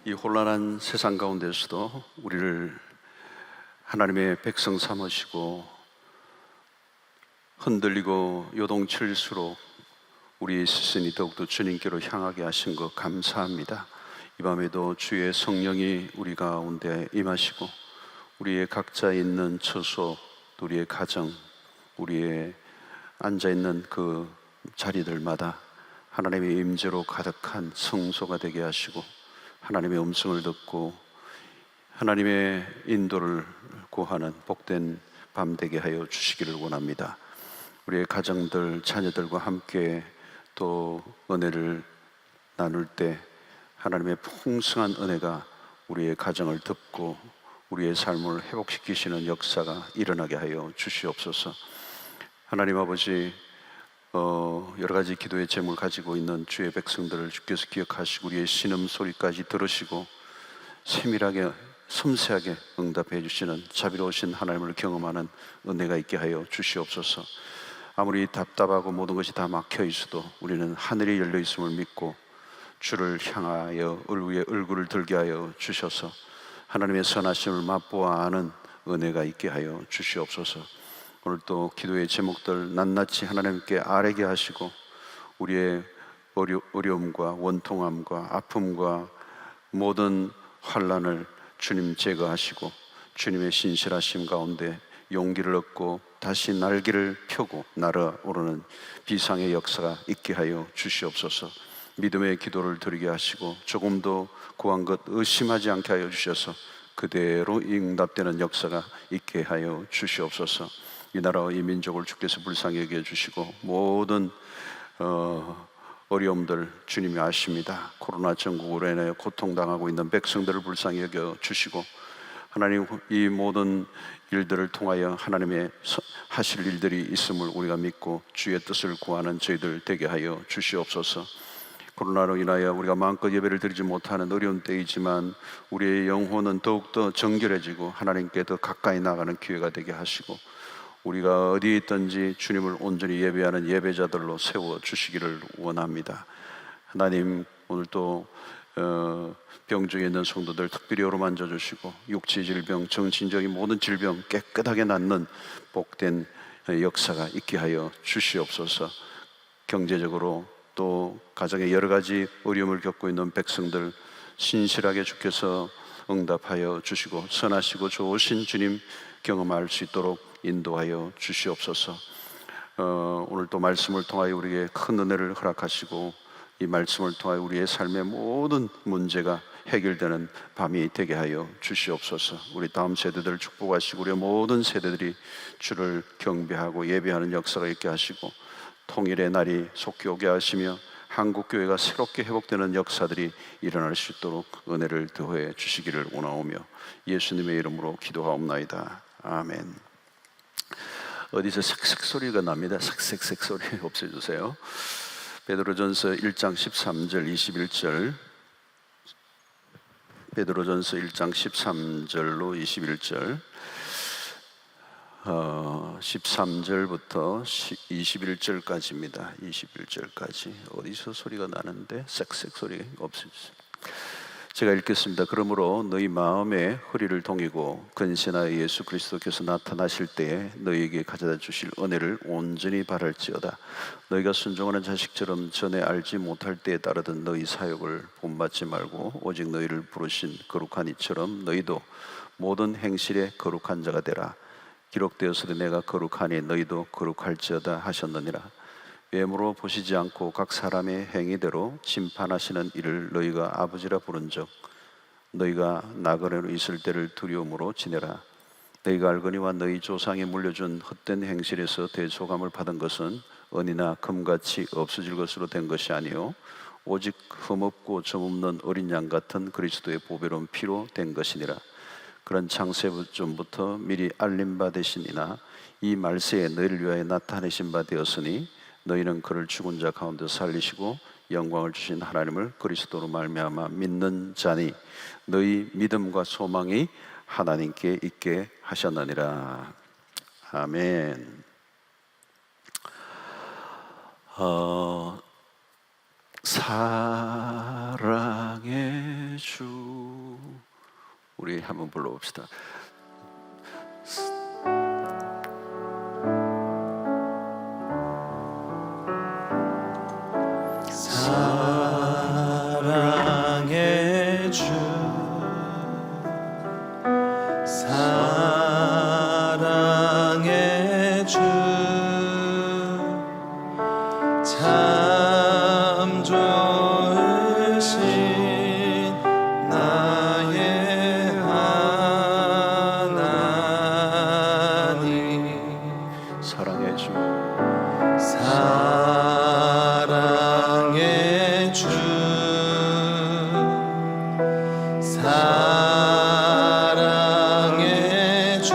이 혼란한 세상 가운데서도 우리를 하나님의 백성 삼으시고 흔들리고 요동칠수록 우리의 시선이 더욱더 주님께로 향하게 하신 것 감사합니다. 이 밤에도 주의 성령이 우리 가운데 임하시고 우리의 각자 있는 처소, 우리의 가정, 우리의 앉아있는 그 자리들마다 하나님의 임재로 가득한 성소가 되게 하시고 하나님의 음성을 듣고 하나님의 인도를 구하는 복된 밤 되게 하여 주시기를 원합니다. 우리의 가정들, 자녀들과 함께 또 은혜를 나눌 때 하나님의 풍성한 은혜가 우리의 가정을 덮고 우리의 삶을 회복시키시는 역사가 일어나게 하여 주시옵소서. 하나님 아버지, 여러 가지 기도의 제목을 가지고 있는 주의 백성들을 주께서 기억하시고 우리의 신음소리까지 들으시고 세밀하게 섬세하게 응답해 주시는 자비로우신 하나님을 경험하는 은혜가 있게 하여 주시옵소서. 아무리 답답하고 모든 것이 다 막혀 있어도 우리는 하늘이 열려 있음을 믿고 주를 향하여 위에 얼굴을 들게 하여 주셔서 하나님의 선하심을 맛보아 아는 은혜가 있게 하여 주시옵소서. 오늘 또 기도의 제목들 낱낱이 하나님께 아뢰게 하시고 우리의 어려움과 원통함과 아픔과 모든 환난을 주님 제거하시고 주님의 신실하심 가운데 용기를 얻고 다시 날개를 펴고 날아오르는 비상의 역사가 있게 하여 주시옵소서. 믿음의 기도를 드리게 하시고 조금도 구한 것 의심하지 않게 하여 주셔서 그대로 응답되는 역사가 있게 하여 주시옵소서. 이 나라와 이 민족을 주께서 불쌍히 여겨 주시고 모든 어려움들 주님이 아십니다. 코로나 전국으로 인하여 고통당하고 있는 백성들을 불쌍히 여겨 주시고 하나님 이 모든 일들을 통하여 하나님의 하실 일들이 있음을 우리가 믿고 주의 뜻을 구하는 저희들 되게 하여 주시옵소서. 코로나로 인하여 우리가 마음껏 예배를 드리지 못하는 어려운 때이지만 우리의 영혼은 더욱더 정결해지고 하나님께 더 가까이 나가는 기회가 되게 하시고 우리가 어디에 있든지 주님을 온전히 예배하는 예배자들로 세워주시기를 원합니다. 하나님 오늘 또 병중에 있는 성도들 특별히 어루만져 주시고 육체 질병, 정신적인 모든 질병 깨끗하게 낫는 복된 역사가 있게 하여 주시옵소서. 경제적으로 또 가정에 여러 가지 어려움을 겪고 있는 백성들 신실하게 주께서 응답하여 주시고 선하시고 좋으신 주님 경험할 수 있도록 인도하여 주시옵소서. 오늘 또 말씀을 통하여 우리에게 큰 은혜를 허락하시고 이 말씀을 통하여 우리의 삶의 모든 문제가 해결되는 밤이 되게 하여 주시옵소서. 우리 다음 세대들을 축복하시고 우리의 모든 세대들이 주를 경배하고 예배하는 역사가 있게 하시고 통일의 날이 속히 오게 하시며 한국교회가 새롭게 회복되는 역사들이 일어날 수 있도록 은혜를 더해 주시기를 원하오며 예수님의 이름으로 기도하옵나이다. 아멘. 어디서 색색 소리가 납니다. 색색색 소리 없애주세요. 베드로전서 1장 13절 21절 베드로전서 1장 13절로 21절 13절부터 21절까지입니다. 21절까지 어디서 소리가 나는데 색색 소리 없애주세요. 제가 읽겠습니다. 그러므로 너희 마음에 허리를 동이고 근신하여 예수 그리스도께서 나타나실 때에 너희에게 가져다 주실 은혜를 온전히 바랄지어다. 너희가 순종하는 자식처럼 전에 알지 못할 때에 따르던 너희 사역을 본받지 말고 오직 너희를 부르신 거룩한 이처럼 너희도 모든 행실에 거룩한 자가 되라. 기록되었으되 내가 거룩하니 너희도 거룩할지어다 하셨느니라. 외모로 보시지 않고 각 사람의 행위대로 심판하시는 이를 너희가 아버지라 부른즉 너희가 나그네로 있을 때를 두려움으로 지내라. 너희가 알거니와 너희 조상이 물려준 헛된 행실에서 대속함을 받은 것은 은이나 금같이 없어질 것으로 된 것이 아니요 오직 흠없고 점없는 어린 양 같은 그리스도의 보배로운 피로 된 것이니라. 그런 창세전부터 미리 알림 바 되시니나 이 말세에 너희를 위하여 나타내신 바 되었으니 너희는 그를 죽은 자 가운데 살리시고 영광을 주신 하나님을 그리스도로 말미암아 믿는 자니 너희 믿음과 소망이 하나님께 있게 하셨느니라. 아멘. 사랑의 주. 우리 한번 불러봅시다. 사랑의 주, 사랑의 주, 참 좋으신 나의 하나님. 사랑의 주, 사랑의 주, 사랑의 주,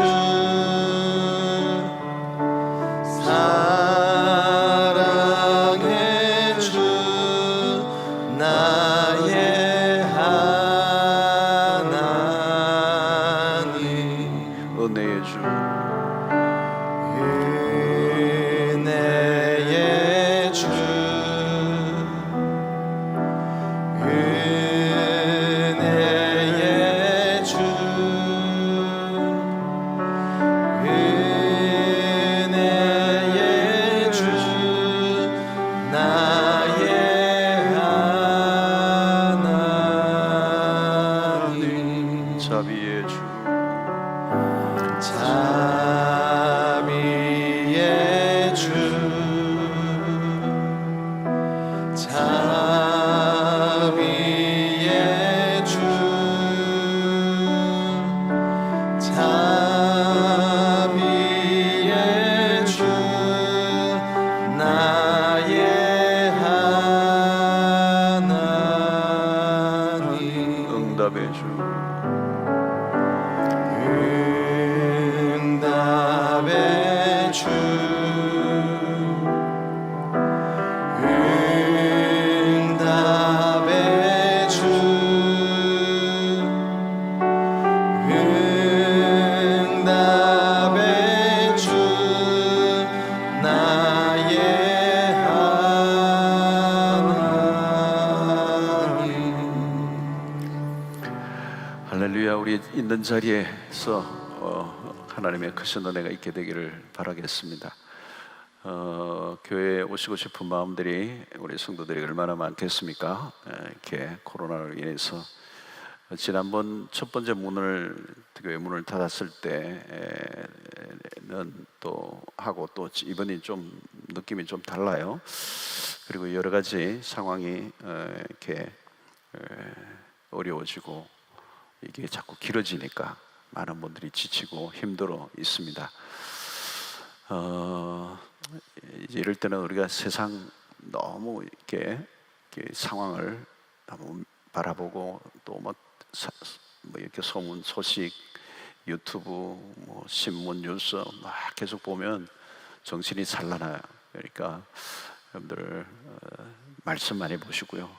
사랑의 주, 나의 하나님. 은혜의 주, 은혜의 주, 은혜의 주, 은혜의 주, 나의 하나님. 자비의 주, 자비의 주, 자비의 주, 자비의 주, 나의 하나님. 응답의 주, 응답의 주, 응답의 주, 응답의 주, 나의 하나님. 할렐루야. 우리 있는 자리에서 하나님의 크신 은혜가 있게 되기를 바라겠습니다. 교회에 오시고 싶은 마음들이 우리 성도들이 얼마나 많겠습니까? 이렇게 코로나로 인해서 지난번 첫 번째 교회 문을 닫았을 때는 또 하고 또 이번이 좀 느낌이 좀 달라요. 그리고 여러 가지 상황이 이렇게 어려워지고 이게 자꾸 길어지니까 많은 분들이 지치고 힘들어 있습니다. 이제 이럴 때는 우리가 세상 너무 이렇게 상황을 너무 바라보고 또 뭐 이렇게 소문 소식 유튜브 뭐 신문 뉴스 막 계속 보면 정신이 산란해요. 그러니까 여러분들 말씀 많이 보시고요.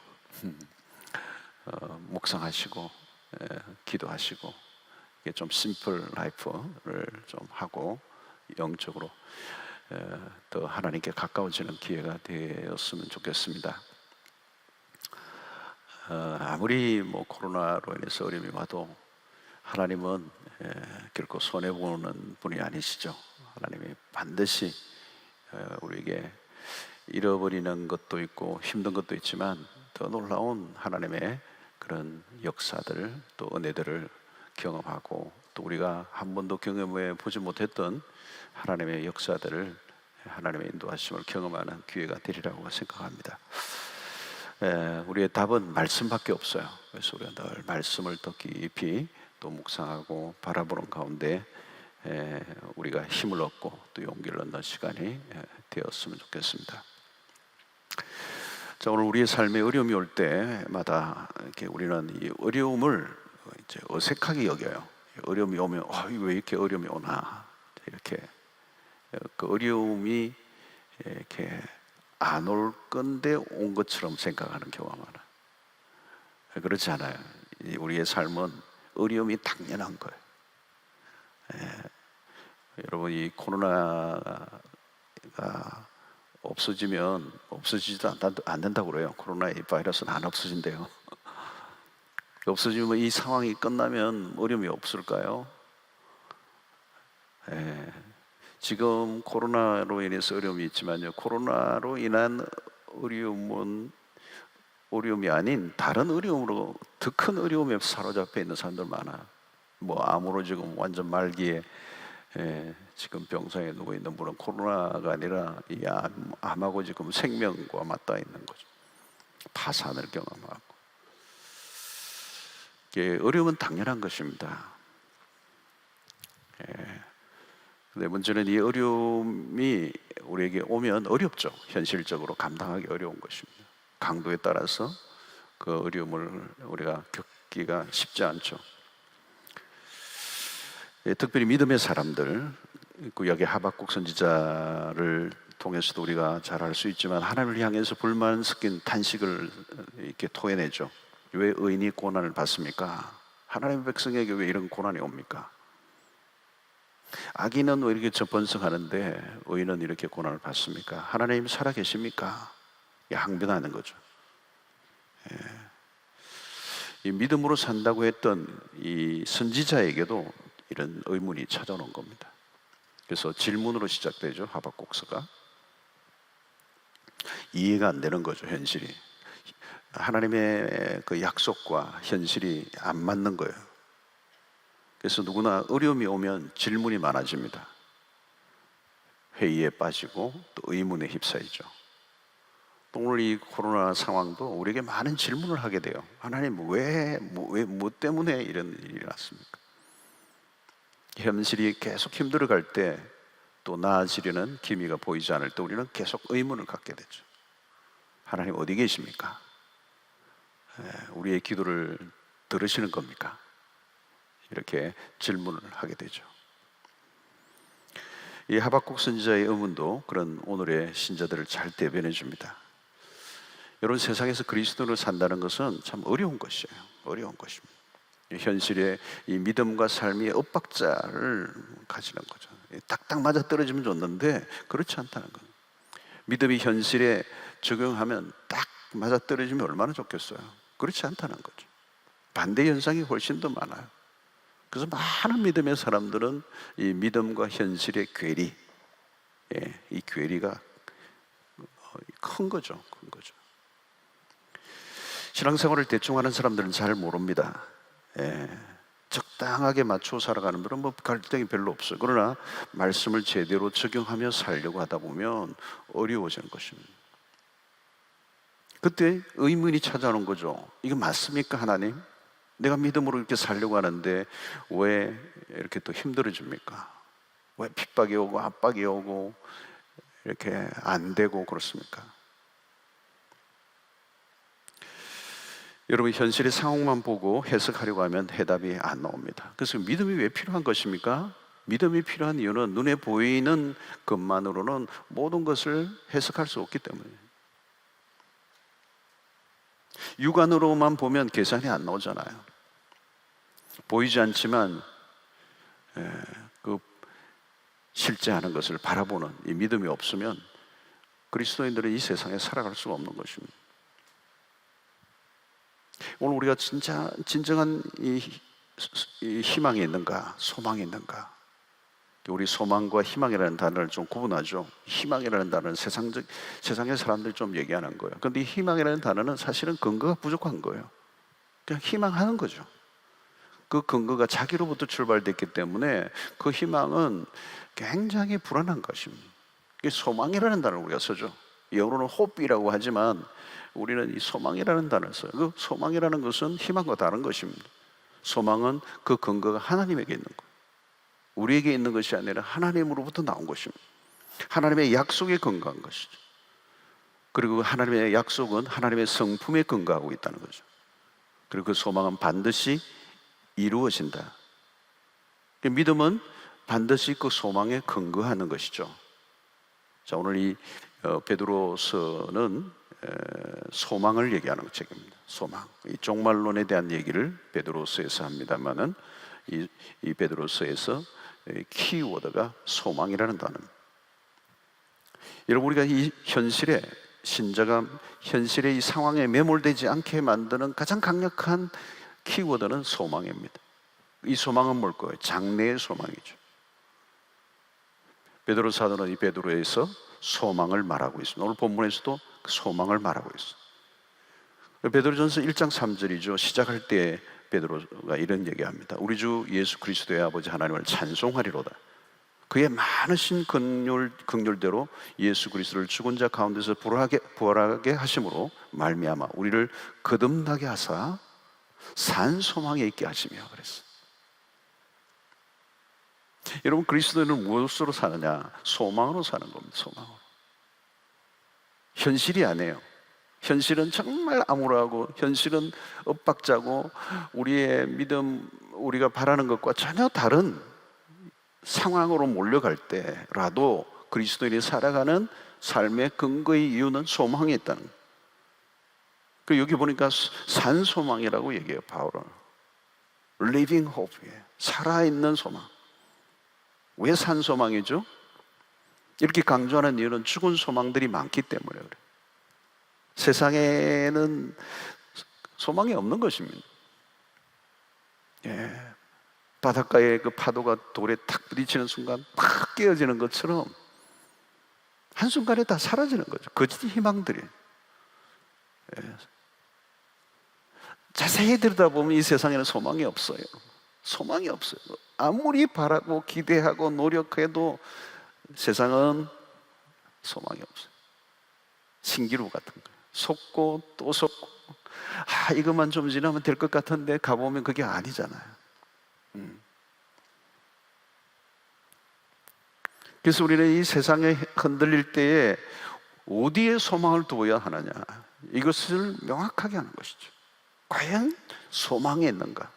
묵상하시고 기도하시고 이게 좀 심플 라이프를 좀 하고 영적으로 더 하나님께 가까워지는 기회가 되었으면 좋겠습니다. 아무리 뭐 코로나로 인해서 어려움이 와도 하나님은 결코 손해 보는 분이 아니시죠. 하나님이 반드시 우리에게 잃어버리는 것도 있고 힘든 것도 있지만 더 놀라운 하나님의 그런 역사들 또 은혜들을 경험하고 또 우리가 한 번도 경험해 보지 못했던 하나님의 역사들을 하나님의 인도하심을 경험하는 기회가 되리라고 생각합니다. 우리의 답은 말씀밖에 없어요. 그래서 우리가 늘 말씀을 더 깊이 또 묵상하고 바라보는 가운데 우리가 힘을 얻고 또 용기를 얻는 시간이 되었으면 좋겠습니다. 자, 오늘 우리의 삶에 어려움이 올 때마다 이렇게 우리는 이 어려움을 이제 어색하게 여겨요. 어려움이 오면 왜 이렇게 어려움이 오나 이렇게 그 어려움이 이렇게 안 올 건데 온 것처럼 생각하는 경우가 많아요. 그렇지 않아요. 우리의 삶은 어려움이 당연한 거예요. 여러분 이 코로나가 없어지면 없어지지도 않는다고 그래요. 코로나 이 바이러스는 안 없어진대요. 없어지면 이 상황이 끝나면 어려움이 없을까요? 예. 지금 코로나로 인해서 어려움이 있지만요, 코로나로 인한 어려움이 아닌 다른 어려움으로, 더 큰 어려움에 사로잡혀 있는 사람들 많아요. 뭐 암으로 지금 완전 말기에 지금 병상에 누워 있는 분은 코로나가 아니라 이 암하고 지금 생명과 맞닿아 있는 거죠. 파산을 경험하고. 어려움은 당연한 것입니다. 근데 문제는 이 어려움이 우리에게 오면 어렵죠. 현실적으로 감당하기 어려운 것입니다. 강도에 따라서 그 어려움을 우리가 겪기가 쉽지 않죠. 특별히 믿음의 사람들, 구약의 하박국 선지자를 통해서도 우리가 잘 알 수 있지만, 하나님을 향해서 불만 섞인 탄식을 이렇게 토해내죠. 왜 의인이 고난을 받습니까? 하나님의 백성에게 왜 이런 고난이 옵니까? 악인은 왜 이렇게 번성하는데 의인은 이렇게 고난을 받습니까? 하나님 살아계십니까? 항변하는 거죠. 이 믿음으로 산다고 했던 이 선지자에게도 이런 의문이 찾아오는 겁니다. 그래서 질문으로 시작되죠. 하박국서가 이해가 안 되는 거죠. 현실이, 하나님의 그 약속과 현실이 안 맞는 거예요. 그래서 누구나 어려움이 오면 질문이 많아집니다. 회의에 빠지고 또 의문에 휩싸이죠. 또 오늘 이 코로나 상황도 우리에게 많은 질문을 하게 돼요. 하나님 뭐 때문에 이런 일이 일어났습니까? 현실이 계속 힘들어갈 때, 또 나아지려는 기미가 보이지 않을 때 우리는 계속 의문을 갖게 되죠. 하나님 어디 계십니까? 우리의 기도를 들으시는 겁니까? 이렇게 질문을 하게 되죠. 이 하박국 선지자의 의문도 그런 오늘의 신자들을 잘 대변해 줍니다. 여러분, 세상에서 그리스도로 산다는 것은 참 어려운 것이에요. 어려운 것입니다. 현실의 이 믿음과 삶의 엇박자를 가지는 거죠. 딱딱 맞아 떨어지면 좋는데 그렇지 않다는 거예요. 믿음이 현실에 적용하면 딱 맞아 떨어지면 얼마나 좋겠어요. 그렇지 않다는 거죠. 반대 현상이 훨씬 더 많아요. 그래서 많은 믿음의 사람들은 이 믿음과 현실의 괴리, 이 괴리가 큰 거죠. 큰 거죠. 신앙생활을 대충 하는 사람들은 잘 모릅니다. 적당하게 맞춰 살아가는 분은 뭐 갈등이 별로 없어요. 그러나 말씀을 제대로 적용하며 살려고 하다 보면 어려워지는 것입니다. 그때 의문이 찾아오는 거죠. 이거 맞습니까, 하나님? 내가 믿음으로 이렇게 살려고 하는데 왜 이렇게 또 힘들어집니까? 왜 핍박이 오고 압박이 오고 이렇게 안 되고 그렇습니까? 여러분, 현실의 상황만 보고 해석하려고 하면 해답이 안 나옵니다. 그래서 믿음이 왜 필요한 것입니까? 믿음이 필요한 이유는 눈에 보이는 것만으로는 모든 것을 해석할 수 없기 때문이에요. 육안으로만 보면 계산이 안 나오잖아요. 보이지 않지만 그 실제 하는 것을 바라보는 이 믿음이 없으면 그리스도인들은 이 세상에 살아갈 수가 없는 것입니다. 오늘 우리가 진정한 이 희망이 있는가, 소망이 있는가? 우리 소망과 희망이라는 단어를 좀 구분하죠. 희망이라는 단어는 세상의 사람들이 좀 얘기하는 거예요. 그런데 이 희망이라는 단어는 사실은 근거가 부족한 거예요. 그냥 희망하는 거죠. 그 근거가 자기로부터 출발됐기 때문에 그 희망은 굉장히 불안한 것입니다. 소망이라는 단어를 우리가 쓰죠. 영어로는 hope이라고 하지만 우리는 이 소망이라는 단어를 써요. 그 소망이라는 것은 희망과 다른 것입니다. 소망은 그 근거가 하나님에게 있는 거예요. 우리에게 있는 것이 아니라 하나님으로부터 나온 것입니다. 하나님의 약속에 근거한 것이죠. 그리고 하나님의 약속은 하나님의 성품에 근거하고 있다는 거죠. 그리고 그 소망은 반드시 이루어진다. 믿음은 반드시 그 소망에 근거하는 것이죠. 자, 오늘 이 베드로서는 소망을 얘기하는 책입니다. 소망. 이 종말론에 대한 얘기를 베드로서에서 합니다만은 이 베드로서에서 키워드가 소망이라는 단어입니다. 여러분, 우리가 이 현실에, 신자가 현실의 이 상황에 매몰되지 않게 만드는 가장 강력한 키워드는 소망입니다. 이 소망은 뭘 거예요? 장래의 소망이죠. 베드로 사도는 이 베드로에서 소망을 말하고 있습니다. 오늘 본문에서도 그 소망을 말하고 있어요. 베드로전서 1장 3절이죠. 시작할 때 베드로가 이런 얘기합니다. 우리 주 예수 그리스도의 아버지 하나님을 찬송하리로다. 그의 많으신 긍휼대로 예수 그리스도를 죽은 자 가운데서 부활하게 하심으로 말미암아 우리를 거듭나게 하사 산 소망에 있게 하시며 그랬어요. 여러분, 그리스도인은 무엇으로 사느냐? 소망으로 사는 겁니다. 소망으로. 현실이 아니에요. 현실은 정말 암울하고, 현실은 엇박자고, 우리의 믿음, 우리가 바라는 것과 전혀 다른 상황으로 몰려갈 때라도 그리스도인이 살아가는 삶의 근거의 이유는 소망이 있다는 거예요. 그 여기 보니까 산소망이라고 얘기해요. 바울은 living hope, 살아있는 소망. 왜 산소망이죠? 이렇게 강조하는 이유는 죽은 소망들이 많기 때문에 그래요. 세상에는 소망이 없는 것입니다. 바닷가에 그 파도가 돌에 탁 부딪히는 순간 팍 깨어지는 것처럼 한순간에 다 사라지는 거죠. 거짓 희망들이. 자세히 들여다보면 이 세상에는 소망이 없어요. 소망이 없어요. 아무리 바라고 기대하고 노력해도 세상은 소망이 없어요. 신기루 같은 거예요. 속고 또 속고, 이것만 좀 지나면 될 것 같은데 가보면 그게 아니잖아요. 그래서 우리는 이 세상에 흔들릴 때에 어디에 소망을 두어야 하느냐, 이것을 명확하게 하는 것이죠. 과연 소망이 있는가?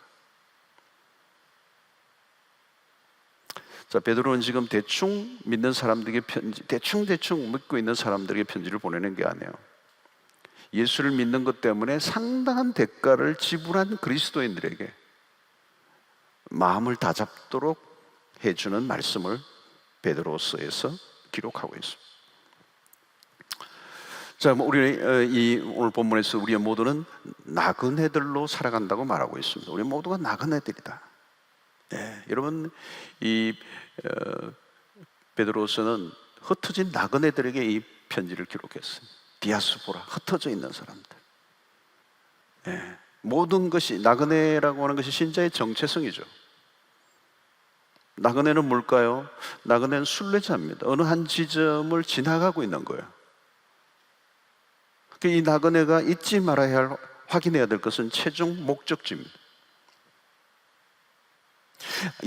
자, 베드로는 지금 대충 믿는 사람들에게 대충 믿고 있는 사람들에게 편지를 보내는 게 아니에요. 예수를 믿는 것 때문에 상당한 대가를 지불한 그리스도인들에게 마음을 다잡도록 해주는 말씀을 베드로서에서 기록하고 있습니다. 자, 우리 오늘 본문에서 우리의 모두는 나그네들로 살아간다고 말하고 있습니다. 우리 모두가 나그네들이다. 여러분, 이 베드로서는 흩어진 나그네들에게 이 편지를 기록했어요. 디아스포라, 흩어져 있는 사람들. 모든 것이, 나그네라고 하는 것이 신자의 정체성이죠. 나그네는 뭘까요? 나그네는 순례자입니다. 어느 한 지점을 지나가고 있는 거예요. 이 나그네가 잊지 말아야 할, 확인해야 될 것은 최종 목적지입니다.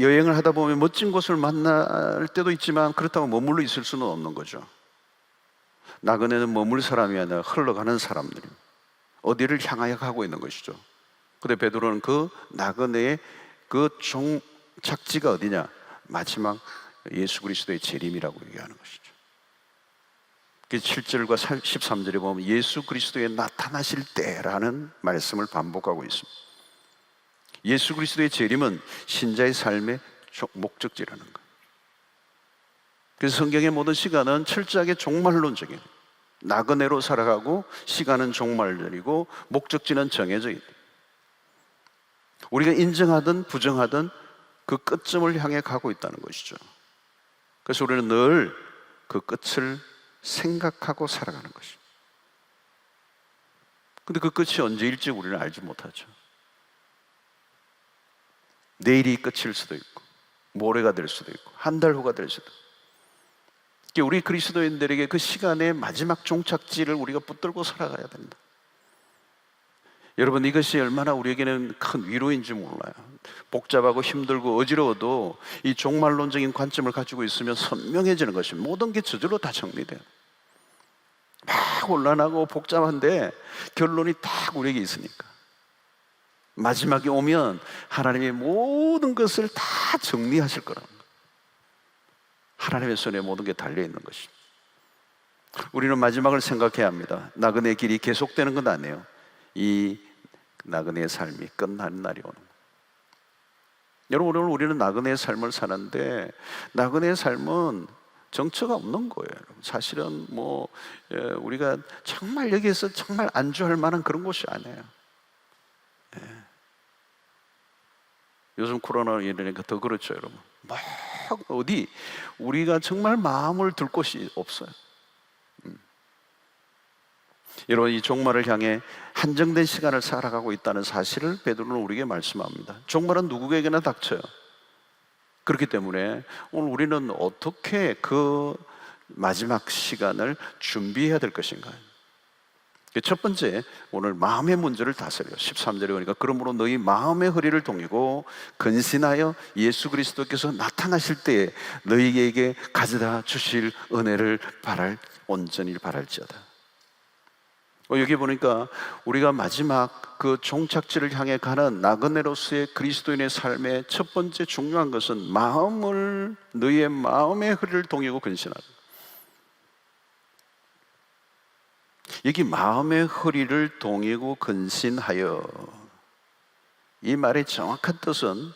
여행을 하다 보면 멋진 곳을 만날 때도 있지만 그렇다고 머물러 있을 수는 없는 거죠. 나그네는 머물 사람이 아니라 흘러가는 사람들입니다. 어디를 향하여 가고 있는 것이죠. 근데 베드로는 그 나그네의 그 종착지가 어디냐? 마지막 예수 그리스도의 재림이라고 얘기하는 것이죠. 그 7절과 13절에 보면 예수 그리스도의 나타나실 때라는 말씀을 반복하고 있습니다. 예수 그리스도의 재림은 신자의 삶의 목적지라는 거예요. 그래서 성경의 모든 시간은 철저하게 종말론적인, 나그네로 살아가고 시간은 종말절이고 목적지는 정해져 있다. 우리가 인정하든 부정하든 그 끝점을 향해 가고 있다는 것이죠. 그래서 우리는 늘 그 끝을 생각하고 살아가는 것이죠. 근데 그 끝이 언제일지 우리는 알지 못하죠. 내일이 끝일 수도 있고, 모레가 될 수도 있고, 한 달 후가 될 수도 있고. 우리 그리스도인들에게 그 시간의 마지막 종착지를 우리가 붙들고 살아가야 된다. 여러분, 이것이 얼마나 우리에게는 큰 위로인지 몰라요. 복잡하고 힘들고 어지러워도 이 종말론적인 관점을 가지고 있으면 선명해지는 것입니다. 모든 게 저절로 다 정리돼요. 막 혼란하고 복잡한데 결론이 딱 우리에게 있으니까 마지막에 오면 하나님의 모든 것을 다 정리하실 거라는 거예요. 하나님의 손에 모든 게 달려있는 것입니다. 우리는 마지막을 생각해야 합니다. 나그네의 길이 계속되는 건 아니에요. 이 나그네의 삶이 끝나는 날이 오는 거예요. 여러분, 오늘 우리는 나그네의 삶을 사는데, 나그네의 삶은 정처가 없는 거예요. 사실은 우리가 정말 여기에서 정말 안주할 만한 그런 곳이 아니에요. 요즘 코로나 이러니까 더 그렇죠, 여러분. 막 어디 우리가 정말 마음을 둘 곳이 없어요. 여러분, 이 종말을 향해 한정된 시간을 살아가고 있다는 사실을 베드로는 우리에게 말씀합니다. 종말은 누구에게나 닥쳐요. 그렇기 때문에 오늘 우리는 어떻게 그 마지막 시간을 준비해야 될 것인가? 첫 번째, 오늘 마음의 문제를 다스려요. 13절에 보니까 그러므로 너희 마음의 허리를 동이고 근신하여 예수 그리스도께서 나타나실 때에 너희에게 가져다 주실 은혜를 온전히 바랄지어다. 여기 보니까 우리가 마지막 그 종착지를 향해 가는 나그네로서의 그리스도인의 삶의 첫 번째 중요한 것은 너희의 마음의 허리를 동이고 근신하라. 여기 마음의 허리를 동이고 근신하여, 이 말의 정확한 뜻은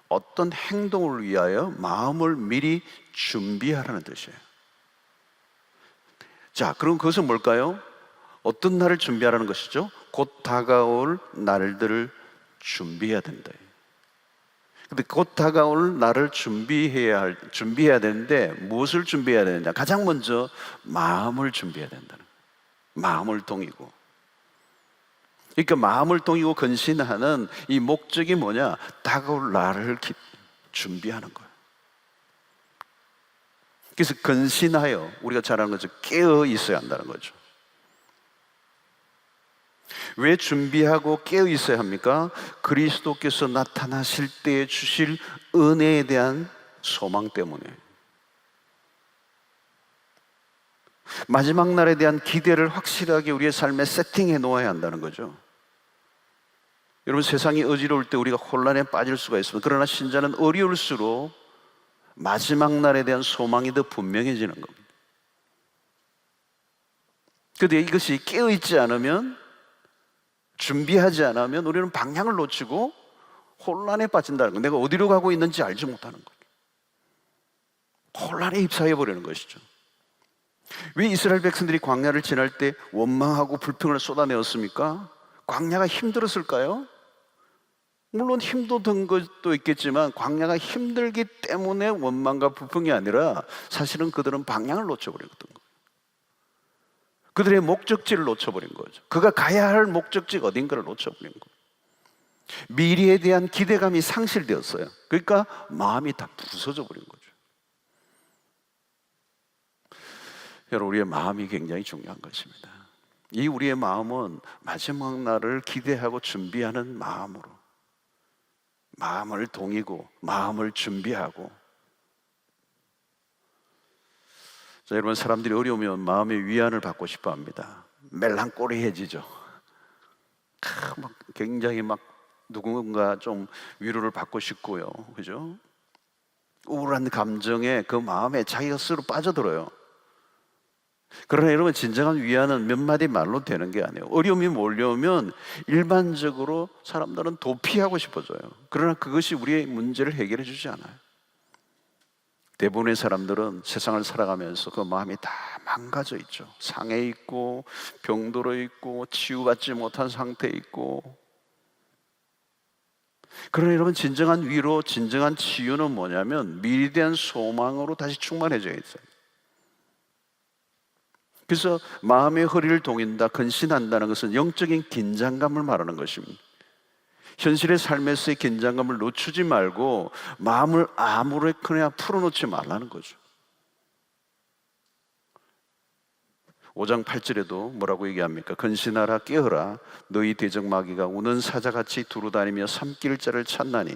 어떤 행동을 위하여 마음을 미리 준비하라는 뜻이에요. 자, 그럼 그것은 뭘까요? 어떤 날을 준비하라는 것이죠? 곧 다가올 날들을 준비해야 된다. 근데 곧 다가올 날을 준비해야 되는데 무엇을 준비해야 되느냐? 가장 먼저 마음을 준비해야 된다는 거예요. 마음을 동이고. 그러니까 마음을 동이고 근신하는 이 목적이 뭐냐? 다가올 날을 준비하는 거예요. 그래서 근신하여, 우리가 잘 아는 거죠. 깨어 있어야 한다는 거죠. 왜 준비하고 깨어 있어야 합니까? 그리스도께서 나타나실 때에 주실 은혜에 대한 소망 때문에. 마지막 날에 대한 기대를 확실하게 우리의 삶에 세팅해 놓아야 한다는 거죠. 여러분, 세상이 어지러울 때 우리가 혼란에 빠질 수가 있습니다. 그러나 신자는 어려울수록 마지막 날에 대한 소망이 더 분명해지는 겁니다. 그런데 이것이 깨어있지 않으면, 준비하지 않으면 우리는 방향을 놓치고 혼란에 빠진다는 거예요. 내가 어디로 가고 있는지 알지 못하는 거죠. 혼란에 휩싸여 버리는 것이죠. 왜 이스라엘 백성들이 광야를 지날 때 원망하고 불평을 쏟아내었습니까? 광야가 힘들었을까요? 물론 힘도 든 것도 있겠지만 광야가 힘들기 때문에 원망과 불평이 아니라 사실은 그들은 방향을 놓쳐버렸던 거예요. 그들의 목적지를 놓쳐버린 거죠. 그가 가야 할 목적지 어딘가를 놓쳐버린 거예요. 미래에 대한 기대감이 상실되었어요. 그러니까 마음이 다 부서져 버린 거죠. 여러분, 우리의 마음이 굉장히 중요한 것입니다. 이 우리의 마음은 마지막 날을 기대하고 준비하는 마음으로, 마음을 동이고 마음을 준비하고. 자, 여러분, 사람들이 어려우면 마음의 위안을 받고 싶어 합니다. 멜랑꼬리해지죠. 굉장히 누군가 좀 위로를 받고 싶고요. 그죠? 우울한 감정에 그 마음에 자기가 스스로 빠져들어요. 그러나 여러분, 진정한 위안은 몇 마디 말로 되는 게 아니에요. 어려움이 몰려오면 일반적으로 사람들은 도피하고 싶어져요. 그러나 그것이 우리의 문제를 해결해 주지 않아요. 대부분의 사람들은 세상을 살아가면서 그 마음이 다 망가져 있죠. 상해 있고 병들어 있고 치유받지 못한 상태에 있고. 그러나 여러분, 진정한 위로, 진정한 치유는 뭐냐면 미래에 대한 소망으로 다시 충만해져야 있어요. 그래서 마음의 허리를 동인다, 근신한다는 것은 영적인 긴장감을 말하는 것입니다. 현실의 삶에서의 긴장감을 놓치지 말고 마음을 아무렇게나 풀어놓지 말라는 거죠. 5장 8절에도 뭐라고 얘기합니까? 근신하라, 깨어라, 너희 대적마귀가 우는 사자같이 두루다니며 삼킬 자를 찾나니.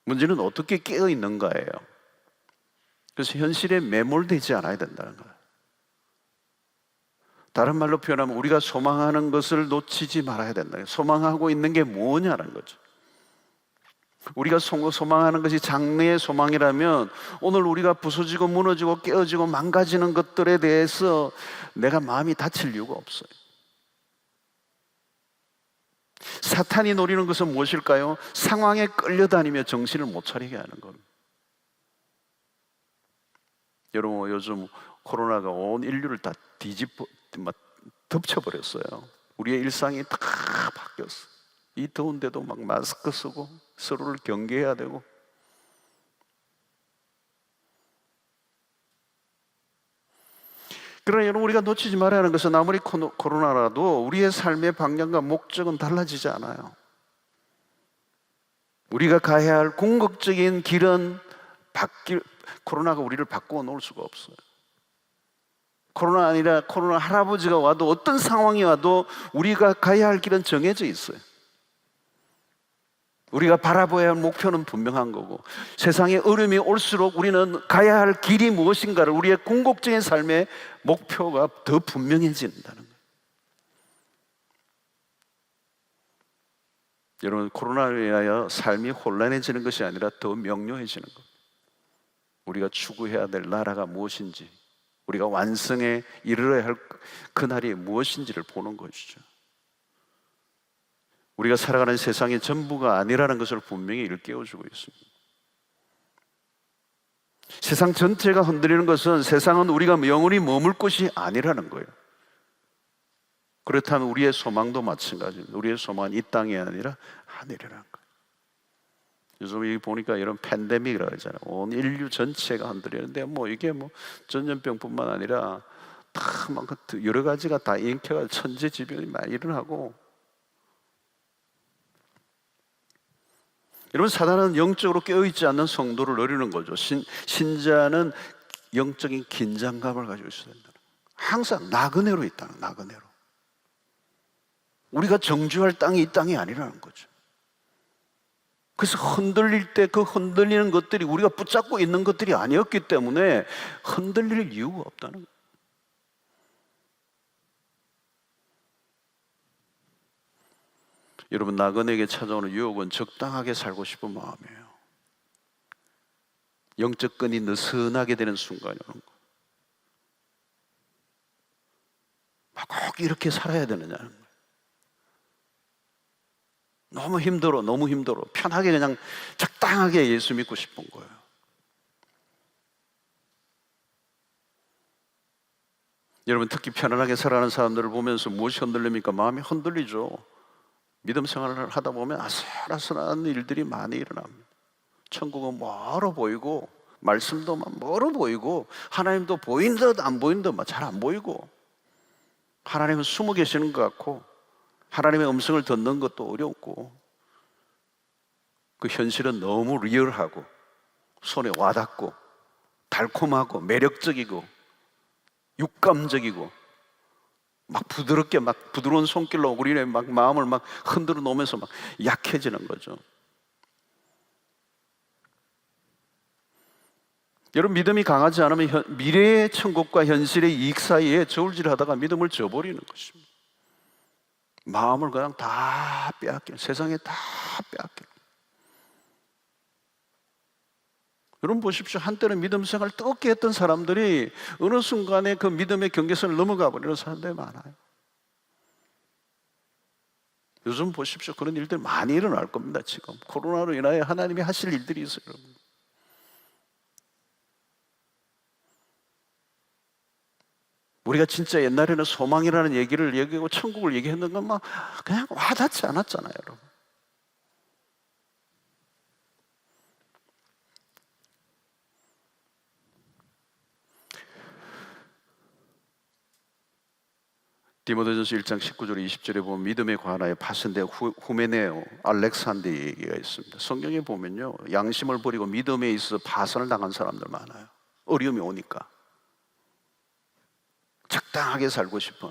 문제는 어떻게 깨어 있는가예요. 그래서 현실에 매몰되지 않아야 된다는 거예요. 다른 말로 표현하면 우리가 소망하는 것을 놓치지 말아야 된다. 소망하고 있는 게 뭐냐는 거죠. 우리가 소망하는 것이 장래의 소망이라면 오늘 우리가 부서지고 무너지고 깨어지고 망가지는 것들에 대해서 내가 마음이 다칠 이유가 없어요. 사탄이 노리는 것은 무엇일까요? 상황에 끌려다니며 정신을 못 차리게 하는 겁니다. 여러분, 요즘 코로나가 온 인류를 다 덮쳐버렸어요. 우리의 일상이 다 바뀌었어. 이 더운데도 막 마스크 쓰고 서로를 경계해야 되고. 그러나 여러분, 우리가 놓치지 말아야 하는 것은 아무리 코로나라도 우리의 삶의 방향과 목적은 달라지지 않아요. 우리가 가야 할 궁극적인 길은 코로나가 우리를 바꾸어 놓을 수가 없어요. 코로나 아니라 코로나 할아버지가 와도, 어떤 상황이 와도 우리가 가야 할 길은 정해져 있어요. 우리가 바라봐야 할 목표는 분명한 거고, 세상에 어려움이 올수록 우리는 가야 할 길이 무엇인가를, 우리의 궁극적인 삶의 목표가 더 분명해진다는 거예요. 여러분, 코로나로 인하여 삶이 혼란해지는 것이 아니라 더 명료해지는 겁니다. 우리가 추구해야 될 나라가 무엇인지, 우리가 완성에 이르러야 할 그날이 무엇인지를 보는 것이죠. 우리가 살아가는 세상이 전부가 아니라는 것을 분명히 일깨워주고 있습니다. 세상 전체가 흔들리는 것은, 세상은 우리가 영원히 머물 곳이 아니라는 거예요. 그렇다면 우리의 소망도 마찬가지입니다. 우리의 소망은 이 땅이 아니라 하늘이라는 거예요. 요즘 여기 보니까 이런 팬데믹이라고 하잖아요. 온 인류 전체가 흔들리는데, 이게 전염병뿐만 아니라 다 막 여러 가지가 다 인격화, 천재지변이 많이 일어나고. 여러분, 사단은 영적으로 깨어있지 않는 성도를 노리는 거죠. 신자는 영적인 긴장감을 가지고 있어야 된다. 항상 나그네로 있다는, 나그네로. 우리가 정주할 땅이 이 땅이 아니라는 거죠. 그래서 흔들릴 때 그 흔들리는 것들이 우리가 붙잡고 있는 것들이 아니었기 때문에 흔들릴 이유가 없다는 거예요. 여러분, 나그네에게 찾아오는 유혹은 적당하게 살고 싶은 마음이에요. 영적 끈이 느슨하게 되는 순간이 오는 거예요. 꼭 이렇게 살아야 되느냐는 거예요. 너무 힘들어, 너무 힘들어. 편하게 그냥 적당하게 예수 믿고 싶은 거예요. 여러분, 특히 편안하게 살아가는 사람들을 보면서 무엇이 흔들립니까? 마음이 흔들리죠. 믿음 생활을 하다 보면 아슬아슬한 일들이 많이 일어납니다. 천국은 멀어 보이고, 말씀도 멀어 보이고, 하나님도 보인 듯 안 보인 듯 잘 안 보이고, 하나님은 숨어 계시는 것 같고, 하나님의 음성을 듣는 것도 어렵고, 그 현실은 너무 리얼하고 손에 와닿고 달콤하고 매력적이고 육감적이고, 막 부드럽게, 막 부드러운 손길로 우리의 막 마음을 막 흔들어 놓으면서 막 약해지는 거죠. 여러분, 믿음이 강하지 않으면 미래의 천국과 현실의 이익 사이에 저울질하다가 믿음을 저버리는 것입니다. 마음을 그냥 다 빼앗겨, 세상에 다 빼앗겨. 여러분 보십시오. 한때는 믿음 생활을 뜨겁게 했던 사람들이 어느 순간에 그 믿음의 경계선을 넘어가 버리는 사람들이 많아요. 요즘 보십시오. 그런 일들 많이 일어날 겁니다. 지금 코로나로 인하여 하나님이 하실 일들이 있어요. 여러분, 우리가 진짜 옛날에는 소망이라는 얘기를 얘기하고 천국을 얘기했는 건 막 그냥 와닿지 않았잖아요. 여러분, 디모데전서 1장 19절 20절에 보면 믿음에 관하여 파선대 후메네오 알렉산더 얘기가 있습니다. 성경에 보면요, 양심을 버리고 믿음에 있어서 파선을 당한 사람들 많아요. 어려움이 오니까 적당하게 살고 싶은,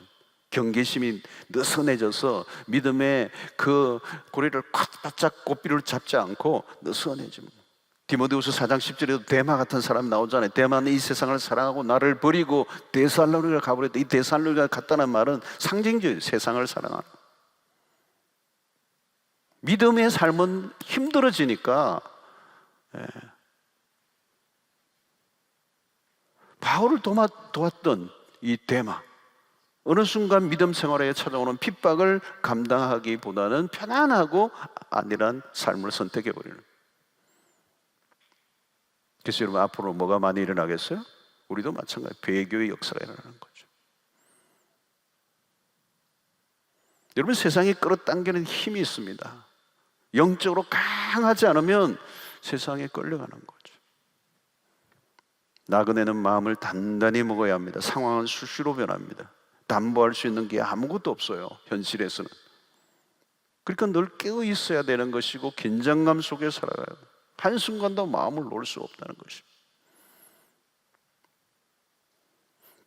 경계심이 느슨해져서 믿음의 그 고리를 콱 바짝 고삐를 잡지 않고 느슨해집니다. 디모데후서 4장 10절에도 데마 같은 사람이 나오잖아요. 데마는 이 세상을 사랑하고 나를 버리고 데살로니가를 가버렸다. 이 데살로니가 갔다는 말은 상징적이에요. 세상을 사랑하는. 믿음의 삶은 힘들어지니까, 바울을 도왔던 이 데마, 어느 순간 믿음 생활에 찾아오는 핍박을 감당하기보다는 편안하고 안일한 삶을 선택해버리는. 그래서 여러분, 앞으로 뭐가 많이 일어나겠어요? 우리도 마찬가지 배교의 역사가 일어나는 거죠. 여러분, 세상이 끌어당기는 힘이 있습니다. 영적으로 강하지 않으면 세상에 끌려가는 거죠. 나그네는 마음을 단단히 먹어야 합니다. 상황은 수시로 변합니다. 담보할 수 있는 게 아무것도 없어요, 현실에서는. 그러니까 늘 깨어 있어야 되는 것이고 긴장감 속에 살아가야 돼요. 한순간도 마음을 놓을 수 없다는 것입니다.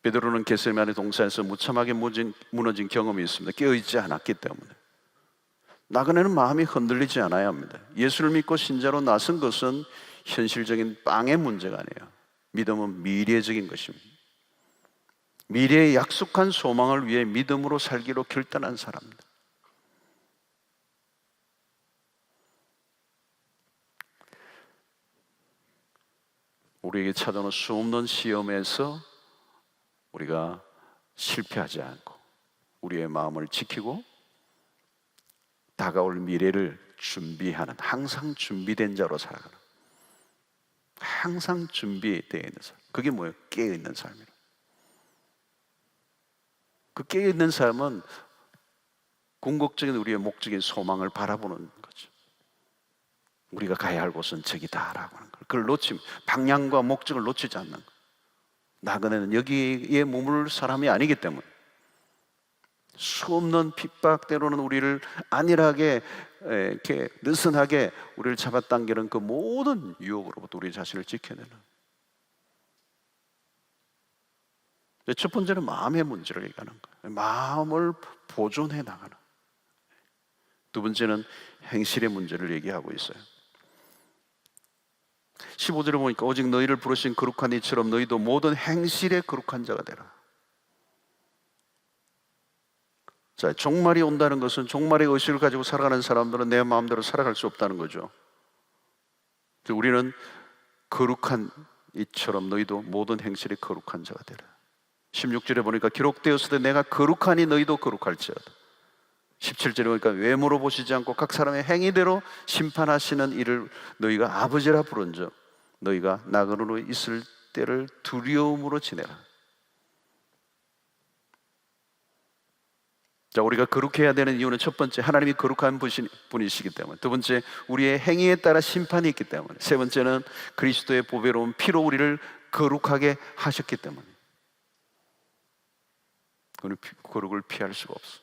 베드로는 겟세마네 동산에서 무참하게 무너진 경험이 있습니다. 깨어있지 않았기 때문에. 나그네는 마음이 흔들리지 않아야 합니다. 예수를 믿고 신자로 나선 것은 현실적인 빵의 문제가 아니에요. 믿음은 미래적인 것입니다. 미래의 약속한 소망을 위해 믿음으로 살기로 결단한 사람입니다. 우리에게 찾아오는 수없는 시험에서 우리가 실패하지 않고 우리의 마음을 지키고 다가올 미래를 준비하는, 항상 준비된 자로 살아가는, 항상 준비되어 있는 삶. 그게 뭐예요? 깨어있는 삶이에요. 그 깨어있는 삶은 궁극적인 우리의 목적인 소망을 바라보는 거죠. 우리가 가야 할 곳은 저기다라고 하는 걸. 그걸 놓치면, 방향과 목적을 놓치지 않는 거. 나그네는 여기에 머물 사람이 아니기 때문에 수없는 핍박, 때로는 우리를 안일하게 이렇게 느슨하게 우리를 잡아당기는 그 모든 유혹으로부터 우리 자신을 지켜내는. 첫 번째는 마음의 문제를 얘기하는 거예요. 마음을 보존해 나가는. 두 번째는 행실의 문제를 얘기하고 있어요. 15절에 보니까 오직 너희를 부르신 거룩한 이처럼 너희도 모든 행실에 거룩한 자가 되라. 자, 종말이 온다는 것은 종말의 의식을 가지고 살아가는 사람들은 내 마음대로 살아갈 수 없다는 거죠. 우리는 거룩한 이처럼 너희도 모든 행실에 거룩한 자가 되라. 16절에 보니까 기록되었을 때 내가 거룩하니 너희도 거룩할지어다. 17절에 보니까 외모로 보시지 않고 각 사람의 행위대로 심판하시는 이를 너희가 아버지라 부른즉 너희가 나그네로 있을 때를 두려움으로 지내라. 자, 우리가 거룩해야 되는 이유는 첫 번째, 하나님이 거룩한 분이시기 때문에. 두 번째, 우리의 행위에 따라 심판이 있기 때문에. 세 번째는 그리스도의 보배로운 피로 우리를 거룩하게 하셨기 때문에. 거룩을 피할 수가 없어.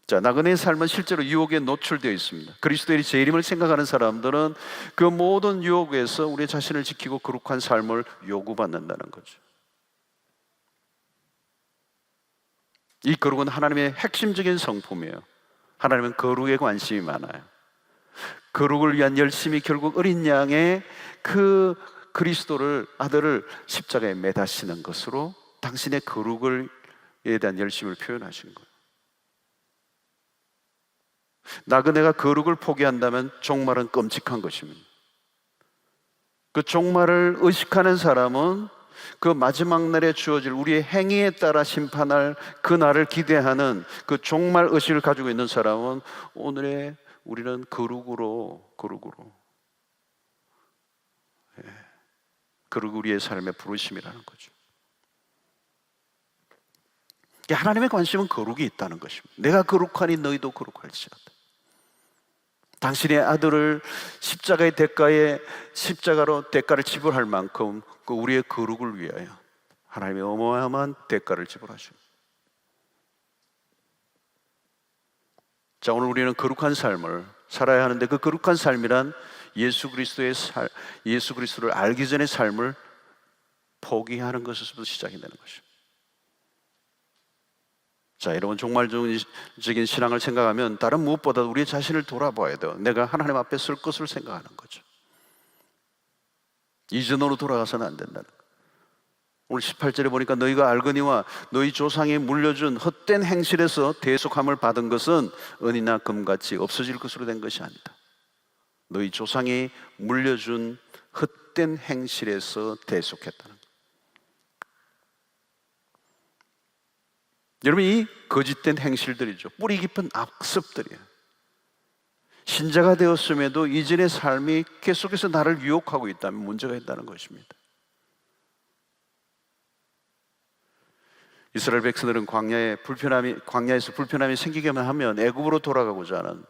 자, 나그네의 삶은 실제로 유혹에 노출되어 있습니다. 그리스도의 재림을 생각하는 사람들은 그 모든 유혹에서 우리 자신을 지키고 거룩한 삶을 요구받는다는 거죠. 이 거룩은 하나님의 핵심적인 성품이에요. 하나님은 거룩에 관심이 많아요. 거룩을 위한 열심이 결국 어린 양의 그 그리스도를, 아들을 십자가에 매다시는 것으로 당신의 거룩에 대한 열심을 표현하신 거예요. 나그네가 거룩을 포기한다면 종말은 끔찍한 것입니다. 그 종말을 의식하는 사람은 그 마지막 날에 주어질 우리의 행위에 따라 심판할 그 날을 기대하는 그 종말 의식을 가지고 있는 사람은 오늘의 우리는 거룩으로 거룩 우리의 삶의 부르심이라는 거죠. 하나님의 관심은 거룩이 있다는 것입니다. 내가 거룩하니 너희도 거룩할지어다. 당신의 아들을 십자가로 대가를 지불할 만큼 그 우리의 거룩을 위하여 하나님의 어마어마한 대가를 지불하십니다. 자, 오늘 우리는 거룩한 삶을 살아야 하는데 그 거룩한 삶이란 예수 그리스도를 알기 전의 삶을 포기하는 것에서부터 시작이 되는 것입니다. 자, 여러분, 종말적인 신앙을 생각하면 다른 무엇보다 우리 자신을 돌아봐야 돼요. 내가 하나님 앞에 설 것을 생각하는 거죠. 이전으로 돌아가서는 안 된다는 거예요. 오늘 18절에 보니까 너희가 알거니와 너희 조상이 물려준 헛된 행실에서 대속함을 받은 것은 은이나 금같이 없어질 것으로 된 것이 아니다. 너희 조상이 물려준 헛된 행실에서 대속했다는 거예요. 여러분, 이 거짓된 행실들이죠. 뿌리 깊은 악습들이에요. 신자가 되었음에도 이전의 삶이 계속해서 나를 유혹하고 있다면 문제가 있다는 것입니다. 이스라엘 백성들은 광야에서 불편함이 생기게만 하면 애굽으로 돌아가고자 하는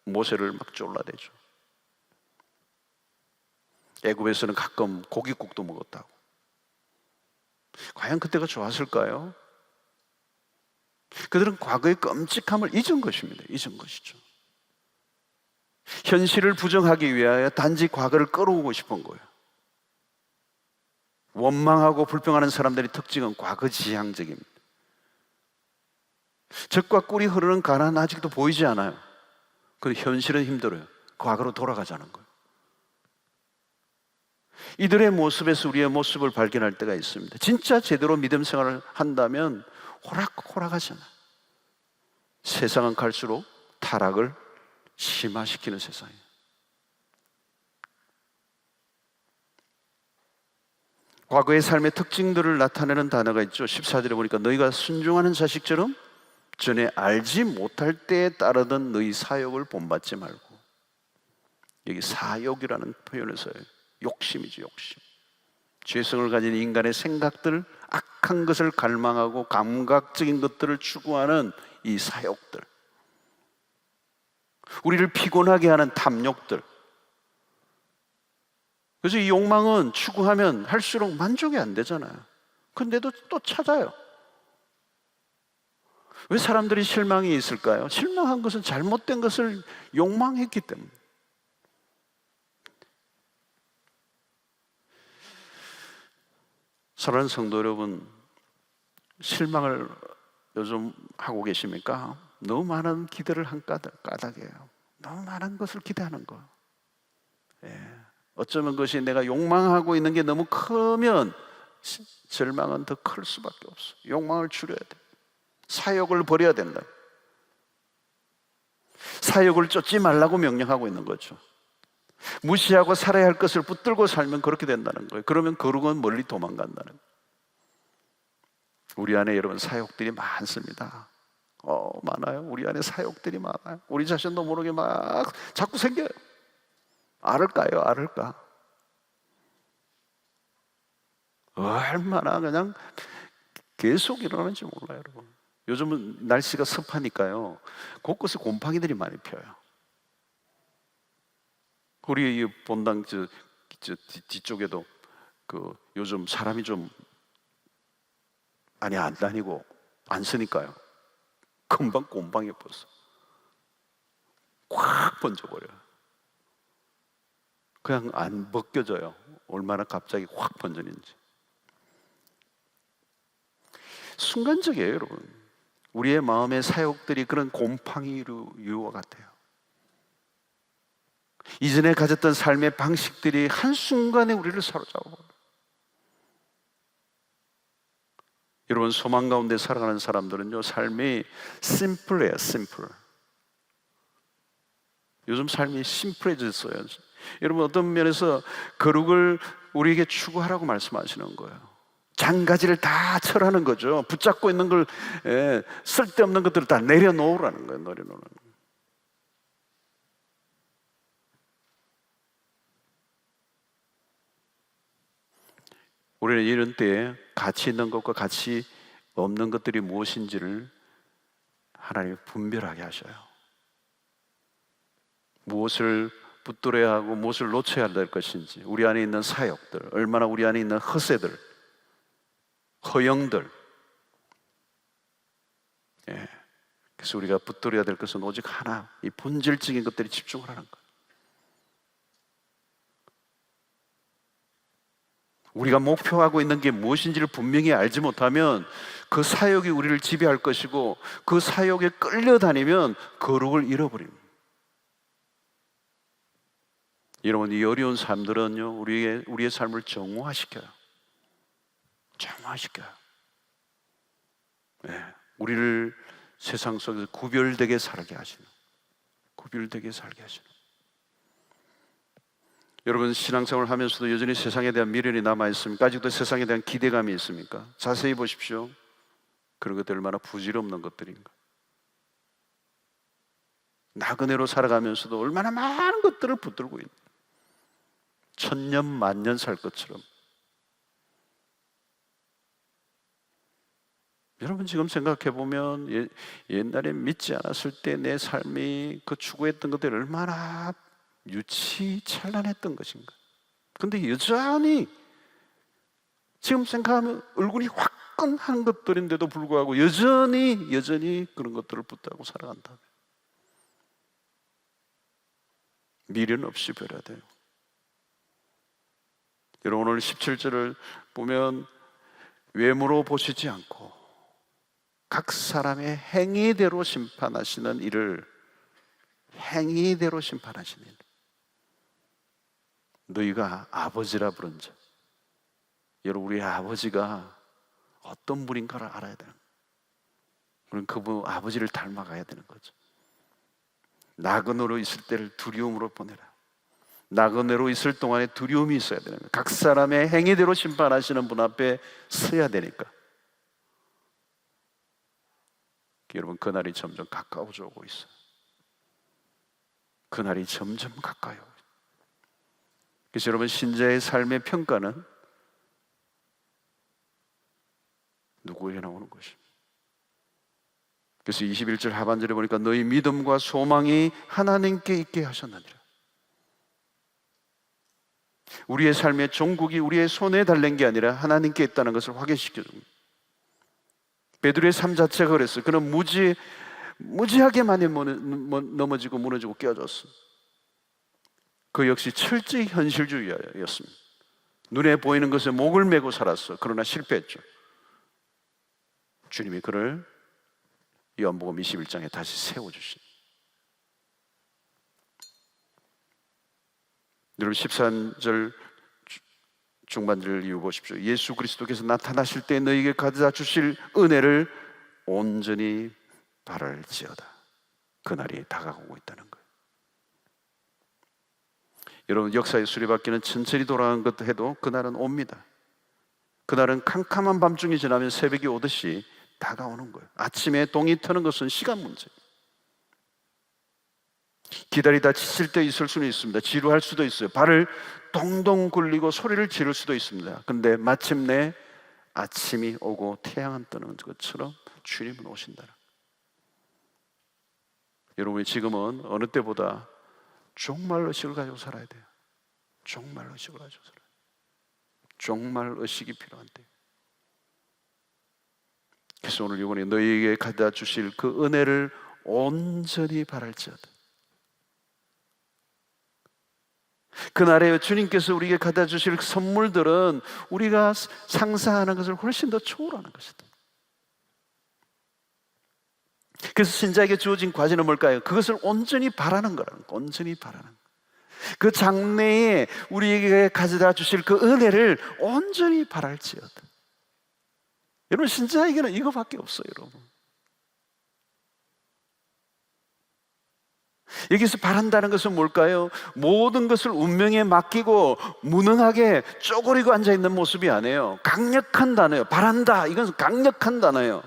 모세를 막 졸라대죠. 애굽에서는 가끔 고깃국도 먹었다고. 과연 그때가 좋았을까요? 그들은 과거의 끔찍함을 잊은 것입니다. 잊은 것이죠. 현실을 부정하기 위하여 단지 과거를 끌어오고 싶은 거예요. 원망하고 불평하는 사람들의 특징은 과거 지향적입니다. 젖과 꿀이 흐르는 가나안은 아직도 보이지 않아요. 그런데 현실은 힘들어요. 과거로 돌아가자는 거예요. 이들의 모습에서 우리의 모습을 발견할 때가 있습니다. 진짜 제대로 믿음 생활을 한다면 호락호락하잖아요. 세상은 갈수록 타락을 심화시키는 세상이에요. 과거의 삶의 특징들을 나타내는 단어가 있죠. 14절에 보니까 너희가 순종하는 자식처럼 전에 알지 못할 때에 따르던 너희 사욕을 본받지 말고. 여기 사욕이라는 표현을 써요. 욕심이죠, 욕심. 죄성을 가진 인간의 생각들, 악한 것을 갈망하고 감각적인 것들을 추구하는 이 사욕들, 우리를 피곤하게 하는 탐욕들. 그래서 이 욕망은 추구하면 할수록 만족이 안 되잖아요. 근데도 또 찾아요. 왜 사람들이 실망이 있을까요? 실망한 것은 잘못된 것을 욕망했기 때문에. 사랑하는 성도 여러분, 실망을 요즘 하고 계십니까? 너무 많은 기대를 한 까닭이에요. 너무 많은 것을 기대하는 거. 어쩌면 그것이 내가 욕망하고 있는 게 너무 크면 절망은 더 클 수밖에 없어. 욕망을 줄여야 돼. 사욕을 버려야 된다. 사욕을 쫓지 말라고 명령하고 있는 거죠. 무시하고 살아야 할 것을 붙들고 살면 그렇게 된다는 거예요. 그러면 거룩은 멀리 도망간다는 거예요. 우리 안에 여러분 사욕들이 많습니다. 많아요. 우리 안에 사욕들이 많아요. 우리 자신도 모르게 막 자꾸 생겨요. 알을까요? 알을까? 얼마나 그냥 계속 일어나는지 몰라요, 여러분. 요즘은 날씨가 습하니까요, 곳곳에 곰팡이들이 많이 펴요. 우리 이 본당 뒤쪽에도 요즘 사람이 좀 많이 안 다니고 안 쓰니까요, 금방 곰팡이 벗어 꽉 번져버려요. 그냥 안 벗겨져요. 얼마나 갑자기 확 번지는지. 순간적이에요, 여러분. 우리의 마음의 사욕들이 그런 곰팡이류와 같아요. 이전에 가졌던 삶의 방식들이 한순간에 우리를 사로잡아요. 여러분, 소망 가운데 살아가는 사람들은요, 삶이 심플해요. 심플. 요즘 삶이 심플해졌어요. 여러분, 어떤 면에서 거룩을 우리에게 추구하라고 말씀하시는 거예요. 장가지를 다 철하는 거죠. 붙잡고 있는 걸, 쓸데없는 것들을 다 내려놓으라는 거예요. 내려놓으라는 거예요. 우리는 이런 때에 가치 있는 것과 가치 없는 것들이 무엇인지를 하나님이 분별하게 하셔요. 무엇을 붙들어야 하고 무엇을 놓쳐야 될 것인지, 우리 안에 있는 사욕들, 얼마나 우리 안에 있는 허세들, 허영들. 그래서 우리가 붙들어야 될 것은 오직 하나, 이 본질적인 것들이 집중을 하는 거예요. 우리가 목표하고 있는 게 무엇인지를 분명히 알지 못하면 그 사욕이 우리를 지배할 것이고, 그 사욕에 끌려다니면 거룩을 잃어버립니다. 여러분, 이 어려운 삶들은요, 우리의 삶을 정화시켜요. 정화시켜요. 우리를 세상 속에서 구별되게 살게 하시는, 구별되게 살게 하시는. 여러분, 신앙생활을 하면서도 여전히 세상에 대한 미련이 남아있습니까? 아직도 세상에 대한 기대감이 있습니까? 자세히 보십시오. 그런 것들 얼마나 부질없는 것들인가. 나그네로 살아가면서도 얼마나 많은 것들을 붙들고 있는, 천년 만년 살 것처럼. 여러분 지금 생각해 보면 옛날에 믿지 않았을 때 내 삶이 그 추구했던 것들이 얼마나 유치찬란했던 것인가. 근데 여전히 지금 생각하면 얼굴이 화끈한 것들인데도 불구하고 여전히 그런 것들을 붙들고 살아간다. 미련 없이 버려야 돼요. 여러분 오늘 17절을 보면 외모로 보시지 않고 각 사람의 행위대로 심판하시는 이를, 행위대로 심판하시는 일. 너희가 아버지라 부른 자. 여러분 우리 아버지가 어떤 분인가를 알아야 되는 거예요. 그럼 그분 아버지를 닮아가야 되는 거죠. 나그네로 있을 때를 두려움으로 보내라. 나그네로 있을 동안에 두려움이 있어야 되는 거예요. 각 사람의 행위대로 심판하시는 분 앞에 서야 되니까. 여러분 그날이 점점 가까워져 오고 있어요. 그날이 점점 가까이 오고 있어요. 그래서 여러분 신자의 삶의 평가는 누구에게 나오는 것입니다. 그래서 21절 하반절에 보니까 너희 믿음과 소망이 하나님께 있게 하셨느니라. 우리의 삶의 종국이 우리의 손에 달린 게 아니라 하나님께 있다는 것을 확인시켜 줍니다. 베드로의 삶 자체가 그랬어요. 그는 무지하게 많이 넘어지고 무너지고 깨어졌어요. 그 역시 철저히 현실주의였습니다. 눈에 보이는 것에 목을 메고 살았어. 그러나 실패했죠. 주님이 그를 요한복음 21장에 다시 세워주신. 여러분 13절 중반절 이후 보십시오. 예수 그리스도께서 나타나실 때 너희에게 가져다 주실 은혜를 온전히 바랄지어다. 그날이 다가오고 있다는 거예요. 여러분 역사의 수레바퀴는 천천히 돌아가는 것 해도 그날은 옵니다. 그날은 캄캄한 밤중이 지나면 새벽이 오듯이 다가오는 거예요. 아침에 동이 트는 것은 시간 문제예요. 기다리다 지칠 때 있을 수는 있습니다. 지루할 수도 있어요. 발을 동동 굴리고 소리를 지를 수도 있습니다. 그런데 마침내 아침이 오고 태양은 뜨는 것처럼 주님은 오신다. 여러분이 지금은 어느 때보다 정말 의식을 가지고 살아야 돼요. 정말 의식을 가지고 살아야 돼요. 정말 의식이 필요한 때요. 그래서 오늘 이번에 너희에게 가져다 주실 그 은혜를 온전히 바랄지어다. 그날에 주님께서 우리에게 가져다 주실 선물들은 우리가 상상하는 것을 훨씬 더 초월하는 것이다. 그래서 신자에게 주어진 과제는 뭘까요? 그것을 온전히 바라는 거라는 거. 온전히 바라는 거. 그 장래에 우리에게 가져다 주실 그 은혜를 온전히 바랄지어다. 여러분 신자에게는 이거밖에 없어요. 여러분 여기서 바란다는 것은 뭘까요? 모든 것을 운명에 맡기고 무능하게 쪼그리고 앉아있는 모습이 아니에요. 강력한 단어예요. 바란다, 이건 강력한 단어예요.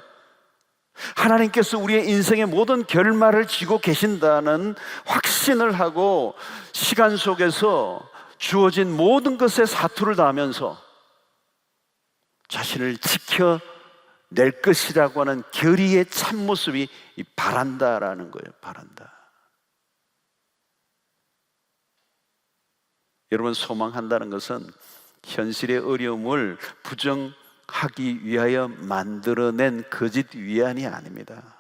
하나님께서 우리의 인생의 모든 결말을 쥐고 계신다는 확신을 하고 시간 속에서 주어진 모든 것에 사투를 다하면서 자신을 지켜낼 것이라고 하는 결의의 참모습이 이 바란다라는 거예요. 바란다. 여러분 소망한다는 것은 현실의 어려움을 부정하기 위하여 만들어낸 거짓 위안이 아닙니다.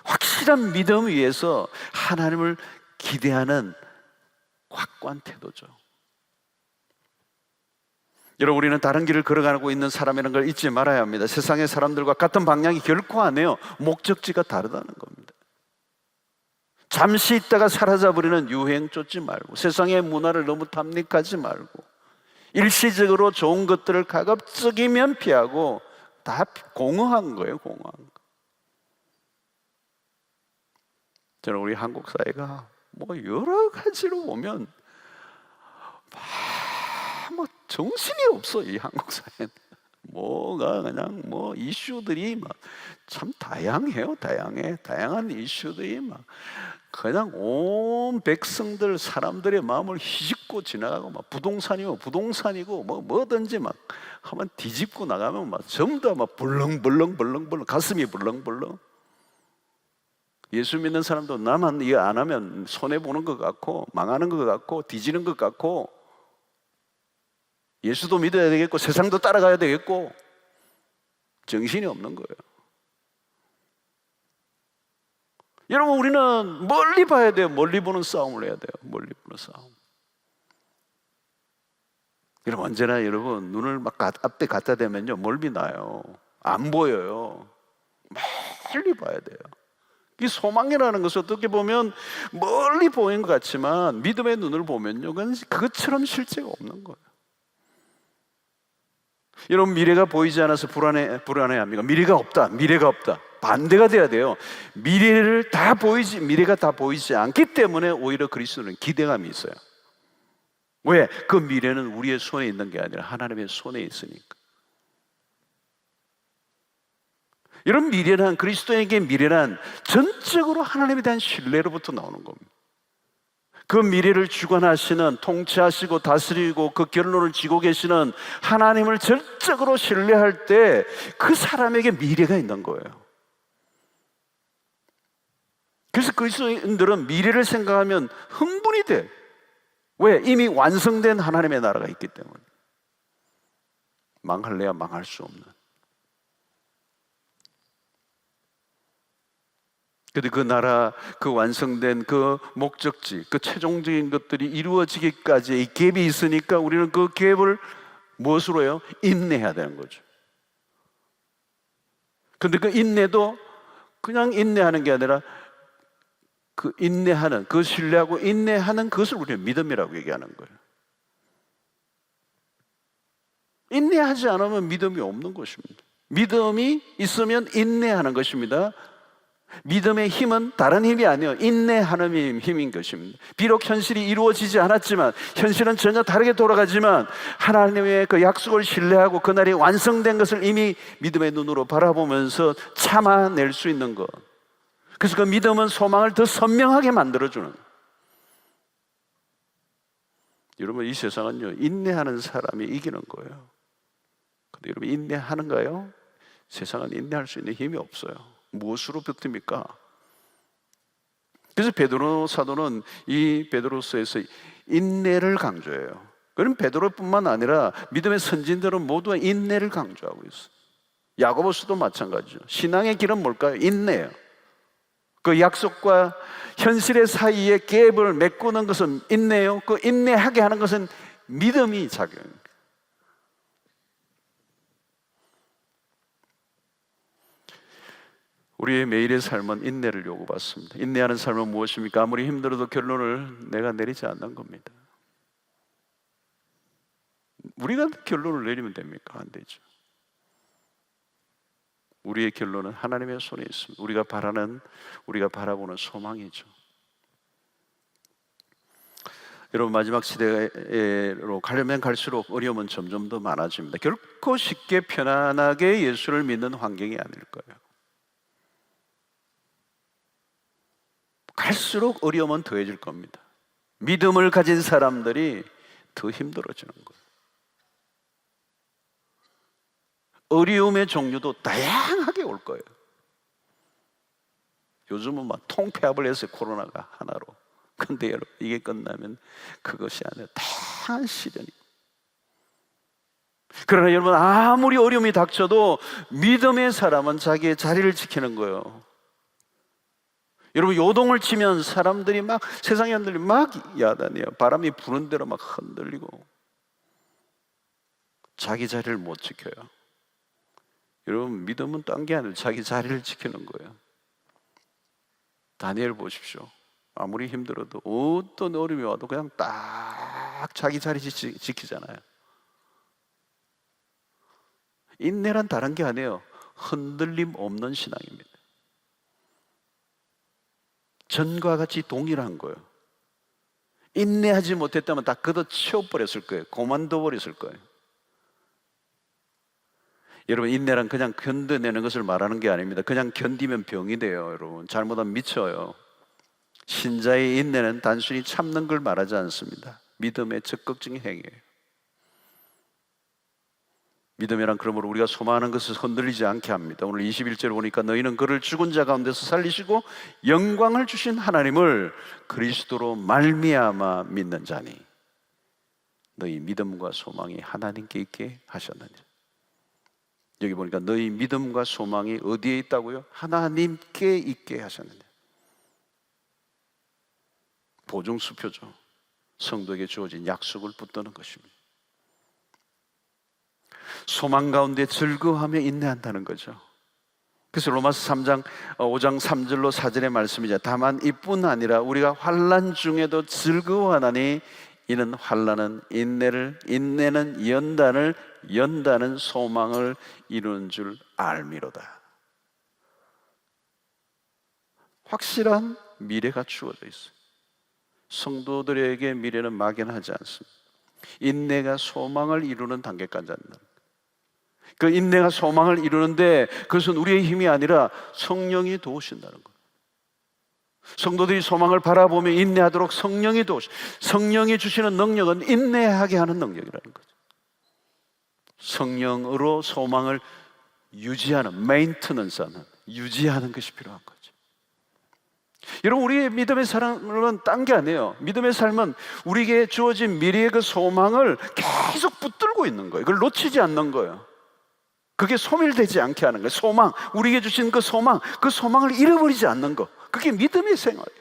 확실한 믿음 위에서 하나님을 기대하는 확고한 태도죠. 여러분 우리는 다른 길을 걸어가고 있는 사람이라는 걸 잊지 말아야 합니다. 세상의 사람들과 같은 방향이 결코 아니에요. 목적지가 다르다는 겁니다. 잠시 있다가 사라져버리는 유행 쫓지 말고 세상의 문화를 너무 탐닉하지 말고 일시적으로 좋은 것들을 가급적이면 피하고 다 공허한 거예요. 공허한 거. 저는 우리 한국 사회가 뭐 여러 가지로 보면 뭐 정신이 없어. 이 한국 사회는 뭐가 그냥 뭐 이슈들이 막 참 다양해요. 다양한 이슈들이 막 그냥 온 백성들 사람들의 마음을 휘젓고 지나가고 막 부동산이고 부동산이고 뭐 뭐든지 막 한번 뒤집고 나가면 막 전부 다 막 벌렁벌렁 가슴이 벌렁벌렁. 예수 믿는 사람도 나만 이거 안 하면 손해 보는 것 같고 망하는 것 같고 뒤지는 것 같고 예수도 믿어야 되겠고 세상도 따라가야 되겠고 정신이 없는 거예요. 여러분, 우리는 멀리 봐야 돼요. 멀리 보는 싸움을 해야 돼요. 멀리 보는 싸움. 여러분, 언제나 여러분 눈을 막 앞에 갖다 대면요 멀미 나요. 안 보여요. 멀리 봐야 돼요. 이 소망이라는 것은 어떻게 보면 멀리 보이는 것 같지만 믿음의 눈을 보면요 그것처럼 실제가 없는 거예요. 여러분, 미래가 보이지 않아서 불안해합니까? 미래가 없다. 반대가 돼야 돼요. 미래가 다 보이지 않기 때문에 오히려 그리스도는 기대감이 있어요. 왜? 그 미래는 우리의 손에 있는 게 아니라 하나님의 손에 있으니까. 여러분, 그리스도에게 미래란 전적으로 하나님에 대한 신뢰로부터 나오는 겁니다. 그 미래를 주관하시는, 통치하시고 다스리고 그 결론을 쥐고 계시는 하나님을 전적으로 신뢰할 때 그 사람에게 미래가 있는 거예요. 그래서 그리스도인들은 미래를 생각하면 흥분이 돼. 왜? 이미 완성된 하나님의 나라가 있기 때문에. 망할래야 망할 수 없는. 근데 그 나라, 그 완성된 그 목적지, 그 최종적인 것들이 이루어지기까지의 이 갭이 있으니까 우리는 그 갭을 무엇으로 해요? 인내해야 되는 거죠. 근데 그 인내도 그냥 인내하는 게 아니라 그 인내하는, 그 신뢰하고 인내하는 그것을 우리는 믿음이라고 얘기하는 거예요. 인내하지 않으면 믿음이 없는 것입니다. 믿음이 있으면 인내하는 것입니다. 믿음의 힘은 다른 힘이 아니에요. 인내하는 힘인 것입니다. 비록 현실이 이루어지지 않았지만, 현실은 전혀 다르게 돌아가지만 하나님의 그 약속을 신뢰하고 그날이 완성된 것을 이미 믿음의 눈으로 바라보면서 참아낼 수 있는 것. 그래서 그 믿음은 소망을 더 선명하게 만들어주는. 여러분, 이 세상은요 인내하는 사람이 이기는 거예요. 근데 여러분, 인내하는가요? 세상은 인내할 수 있는 힘이 없어요. 무엇으로 버팁니까? 그래서 베드로 사도는 이 베드로서에서 인내를 강조해요. 그럼 베드로뿐만 아니라 믿음의 선진들은 모두 인내를 강조하고 있어요. 야고보서도 마찬가지죠. 신앙의 길은 뭘까요? 인내예요. 그 약속과 현실의 사이에 갭을 메꾸는 것은 인내예요. 그 인내하게 하는 것은 믿음이 작용해요. 우리의 매일의 삶은 인내를 요구받습니다. 인내하는 삶은 무엇입니까? 아무리 힘들어도 결론을 내가 내리지 않는 겁니다. 우리가 결론을 내리면 됩니까? 안 되죠. 우리의 결론은 하나님의 손에 있습니다. 우리가 바라보는 소망이죠. 여러분, 마지막 시대로 가려면 갈수록 어려움은 점점 더 많아집니다. 결코 쉽게 편안하게 예수를 믿는 환경이 아닐 거예요. 갈수록 어려움은 더해질 겁니다. 믿음을 가진 사람들이 더 힘들어지는 거예요. 어려움의 종류도 다양하게 올 거예요. 요즘은 막 통폐합을 했어요. 코로나가 하나로. 근데 여러분, 이게 끝나면 그것이 아니라 다양한 시련이. 그러나 여러분, 아무리 어려움이 닥쳐도 믿음의 사람은 자기의 자리를 지키는 거예요. 여러분, 요동을 치면 사람들이 막, 세상의 흔들리 막 야단해요. 바람이 부는 대로 막 흔들리고 자기 자리를 못 지켜요. 여러분, 믿음은 딴 게 아니라 자기 자리를 지키는 거예요. 다니엘 보십시오. 아무리 힘들어도 어떤 어려움이 와도 그냥 딱 자기 자리 지키잖아요. 인내란 다른 게 아니에요. 흔들림 없는 신앙입니다. 전과 같이 동일한 거예요. 인내하지 못했다면 다 걷어치워버렸을 거예요. 고만둬버렸을 거예요. 여러분, 인내란 그냥 견뎌내는 것을 말하는 게 아닙니다. 그냥 견디면 병이 돼요. 여러분, 잘못하면 미쳐요. 신자의 인내는 단순히 참는 걸 말하지 않습니다. 믿음의 적극적인 행위예요. 믿음이란 그러므로 우리가 소망하는 것을 흔들리지 않게 합니다. 오늘 21절 보니까 너희는 그를 죽은 자 가운데서 살리시고 영광을 주신 하나님을 그리스도로 말미암아 믿는 자니 너희 믿음과 소망이 하나님께 있게 하셨느니라. 여기 보니까 너희 믿음과 소망이 어디에 있다고요? 하나님께 있게 하셨느니라. 보증수표죠. 성도에게 주어진 약속을 붙드는 것입니다. 소망 가운데 즐거워하며 인내한다는 거죠. 그래서 로마서 5장 3절로 4절의 말씀이죠. 다만 이뿐 아니라 우리가 환난 중에도 즐거워하나니 이는 환난은 인내를, 인내는 연단을, 연단은 소망을 이루는 줄 알미로다. 확실한 미래가 주어져 있어요. 성도들에게 미래는 막연하지 않습니다. 인내가 소망을 이루는 단계까지 한다. 그 인내가 소망을 이루는데 그것은 우리의 힘이 아니라 성령이 도우신다는 거예요. 성도들이 소망을 바라보며 인내하도록 성령이 성령이 주시는 능력은 인내하게 하는 능력이라는 거죠. 성령으로 소망을 유지하는, 메인테넌스하는, 유지하는 것이 필요한 거죠. 여러분, 우리의 믿음의 삶은 딴 게 아니에요. 믿음의 삶은 우리에게 주어진 미래의 그 소망을 계속 붙들고 있는 거예요. 그걸 놓치지 않는 거예요. 그게 소멸되지 않게 하는 거예요. 소망, 우리에게 주신 그 소망을 잃어버리지 않는 거. 그게 믿음의 생활이에요.